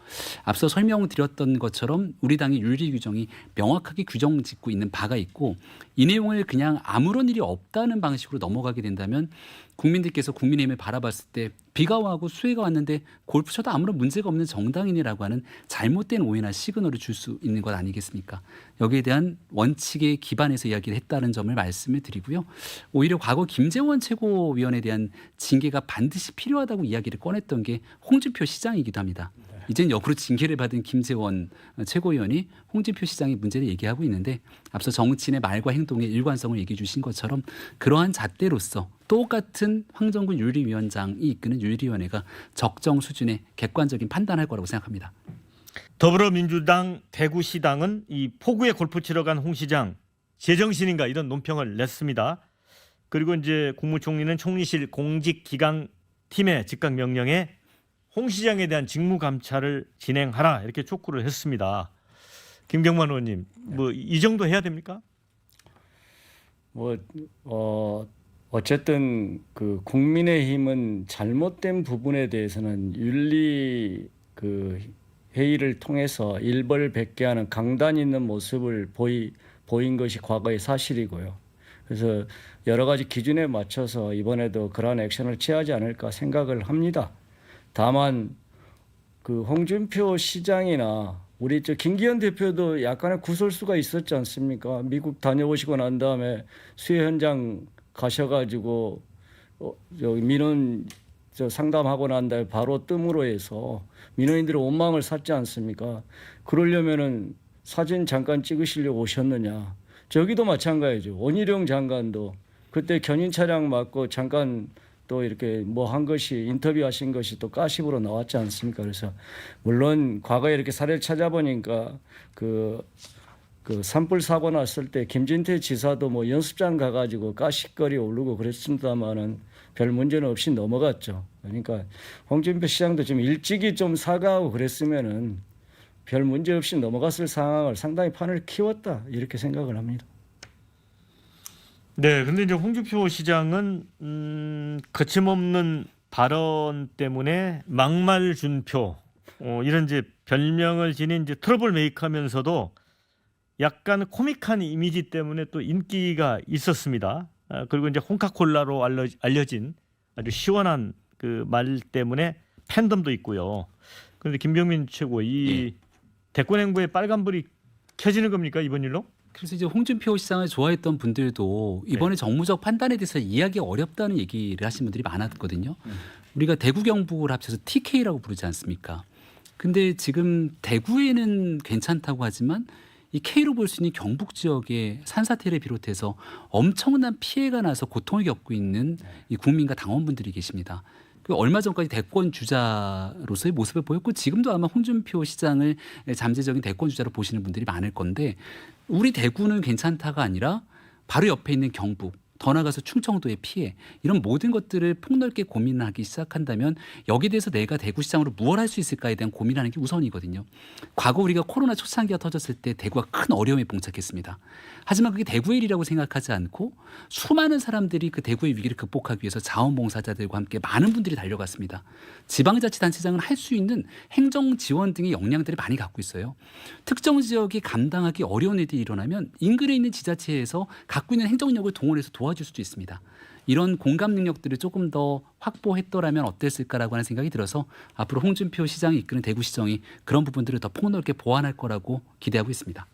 앞서 설명드렸던 것처럼 우리 당의 윤리 규정이 명확하게 규정 짓고 있는 바가 있고 이 내용을 그냥 아무런 일이 없다는 방식으로 넘어가게 된다면 국민들께서 국민의힘을 바라봤을 때 비가 와고 수해가 왔는데 골프 쳐도 아무런 문제가 없는 정당인이라고 하는 잘못된 오해나 시그널을 줄 수 있는 것 아니겠습니까? 여기에 대한 원칙에 기반해서 이야기를 했다는 점을 말씀을 드리고요. 오히려 과거 김재원 최고위원에 대한 징계가 반드시 필요하다고 이야기를 꺼냈던 게 홍준표 시장이기도 합니다. 이젠 역으로 징계를 받은 김재원 최고위원이 홍준표 시장의 문제를 얘기하고 있는데 앞서 정치인의 말과 행동의 일관성을 얘기해 주신 것처럼 그러한 잣대로서 똑같은 황정근 윤리위원장이 이끄는 윤리위원회가 적정 수준의 객관적인 판단할 거라고 생각합니다. 더불어민주당 대구시당은 이 포구에 골프 치러 간 홍 시장 제정신인가 이런 논평을 냈습니다. 그리고 이제 국무총리는 총리실 공직기강팀의 즉각 명령에 홍 시장에 대한 직무 감찰을 진행하라 이렇게 촉구를 했습니다. 김경만 의원님, 뭐 이 정도 해야 됩니까? 어쨌든 그 국민의힘은 잘못된 부분에 대해서는 윤리 그 회의를 통해서 일벌백계하는 강단 있는 모습을 보인 것이 과거의 사실이고요. 그래서 여러 가지 기준에 맞춰서 이번에도 그러한 액션을 취하지 않을까 생각을 합니다. 다만 그 홍준표 시장이나 우리 김기현 대표도 약간의 구설수가 있었지 않습니까? 미국 다녀오시고 난 다음에 수해 현장 가셔가지고 여기 민원 상담하고 난 다음에 바로 뜸으로 해서 민원인들의 원망을 샀지 않습니까? 그러려면은 사진 잠깐 찍으시려고 오셨느냐? 저기도 마찬가지죠. 원희룡 장관도 그때 견인 차량 맞고 잠깐 또 이렇게 뭐 한 것이 인터뷰하신 것이 또 가십으로 나왔지 않습니까? 그래서 물론 과거에 이렇게 사례를 찾아보니까 그 산불 사고 났을 때 김진태 지사도 뭐 연습장 가가지고 가십거리 오르고 그랬습니다만은 별 문제는 없이 넘어갔죠. 그러니까 홍준표 시장도 좀 일찍이 좀 사과하고 그랬으면은 별 문제 없이 넘어갔을 상황을 상당히 판을 키웠다 이렇게 생각을 합니다. 네, 근데 이제 홍준표 시장은 거침없는 발언 때문에 막말 준표 이런 이제 별명을 지닌 이제 트러블 메이커하면서도 약간 코믹한 이미지 때문에 또 인기가 있었습니다. 그리고 이제 홍카콜라로 알려진 아주 시원한 그 말 때문에 팬덤도 있고요. 그런데 김병민 최고 이 대권 행보에 빨간불이 켜지는 겁니까 이번 일로? 그래서 이제 홍준표 시장을 좋아했던 분들도 이번에 정무적 판단에 대해서 이해하기 어렵다는 얘기를 하신 분들이 많았거든요. 우리가 대구 경북을 합쳐서 TK라고 부르지 않습니까? 근데 지금 대구에는 괜찮다고 하지만 이 K로 볼 수 있는 경북 지역의 산사태를 비롯해서 엄청난 피해가 나서 고통을 겪고 있는 이 국민과 당원분들이 계십니다. 얼마 전까지 대권 주자로서의 모습을 보였고 지금도 아마 홍준표 시장을 잠재적인 대권 주자로 보시는 분들이 많을 건데 우리 대구는 괜찮다가 아니라 바로 옆에 있는 경북 더 나아가서 충청도의 피해 이런 모든 것들을 폭넓게 고민하기 시작한다면 여기에 대해서 내가 대구시장으로 무엇 할 수 있을까에 대한 고민하는 게 우선이거든요. 과거 우리가 코로나 초창기가 터졌을 때 대구가 큰 어려움에 봉착했습니다. 하지만 그게 대구의 일이라고 생각하지 않고 수많은 사람들이 그 대구의 위기를 극복하기 위해서 자원봉사자들과 함께 많은 분들이 달려갔습니다. 지방자치단체장은 할 수 있는 행정 지원 등의 역량들을 많이 갖고 있어요. 특정 지역이 감당하기 어려운 일들이 일어나면 인근에 있는 지자체에서 갖고 있는 행정력을 동원해서 도와줄 수도 있습니다. 이런 공감 능력들을 조금 더 확보했더라면 어땠을까라고 하는 생각이 들어서 앞으로 홍준표 시장이 이끄는 대구시정이 그런 부분들을 더 폭넓게 보완할 거라고 기대하고 있습니다.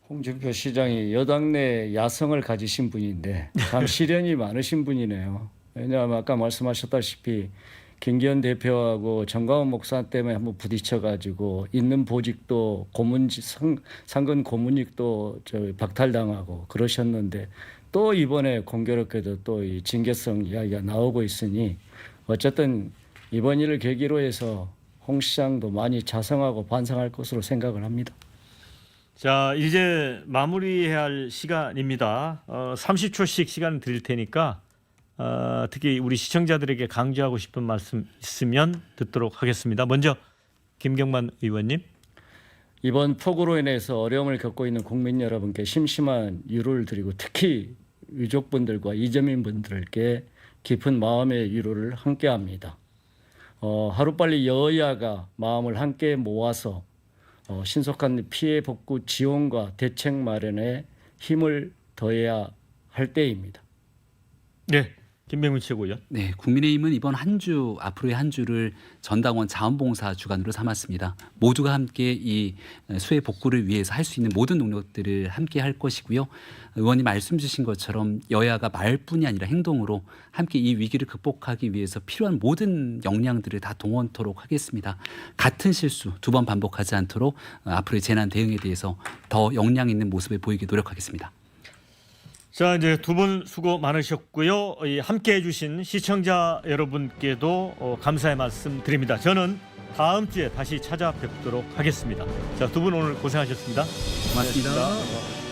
홍준표 시장이 여당 내 야성을 가지신 분인데 참 시련이 많으신 분이네요. 왜냐하면 아까 말씀하셨다시피 김기현 대표하고 정광훈 목사 때문에 한번 부딪혀가지고 있는 보직도 상근 고문직도 박탈당하고 그러셨는데 또 이번에 공교롭게도 또 이 징계성 이야기가 나오고 있으니 어쨌든 이번 일을 계기로 해서 홍 시장도 많이 자성하고 반성할 것으로 생각을 합니다. 자, 이제 마무리해야 할 시간입니다. 30초씩 시간 드릴 테니까 특히 우리 시청자들에게 강조하고 싶은 말씀 있으면 듣도록 하겠습니다. 먼저 김경만 의원님. 이번 폭우로 인해서 어려움을 겪고 있는 국민 여러분께 심심한 위로를 드리고 특히 유족분들과 이재민분들께 깊은 마음의 위로를 함께합니다. 하루빨리 여야가 마음을 함께 모아서 신속한 피해 복구 지원과 대책 마련에 힘을 더해야 할 때입니다. 네, 김병민 최고위원. 네, 국민의힘은 이번 한 주 앞으로의 한 주를 전당원 자원봉사 주간으로 삼았습니다. 모두가 함께 이 수해 복구를 위해서 할 수 있는 모든 노력들을 함께 할 것이고요. 의원님 말씀 주신 것처럼 여야가 말뿐이 아니라 행동으로 함께 이 위기를 극복하기 위해서 필요한 모든 역량들을 다 동원토록 하겠습니다. 같은 실수 두 번 반복하지 않도록 앞으로의 재난 대응에 대해서 더 역량 있는 모습을 보이게 노력하겠습니다. 자, 이제 두 분 수고 많으셨고요. 함께해 주신 시청자 여러분께도 감사의 말씀 드립니다. 저는 다음 주에 다시 찾아뵙도록 하겠습니다. 자, 두 분 오늘 고생하셨습니다. 고맙습니다. 고맙습니다.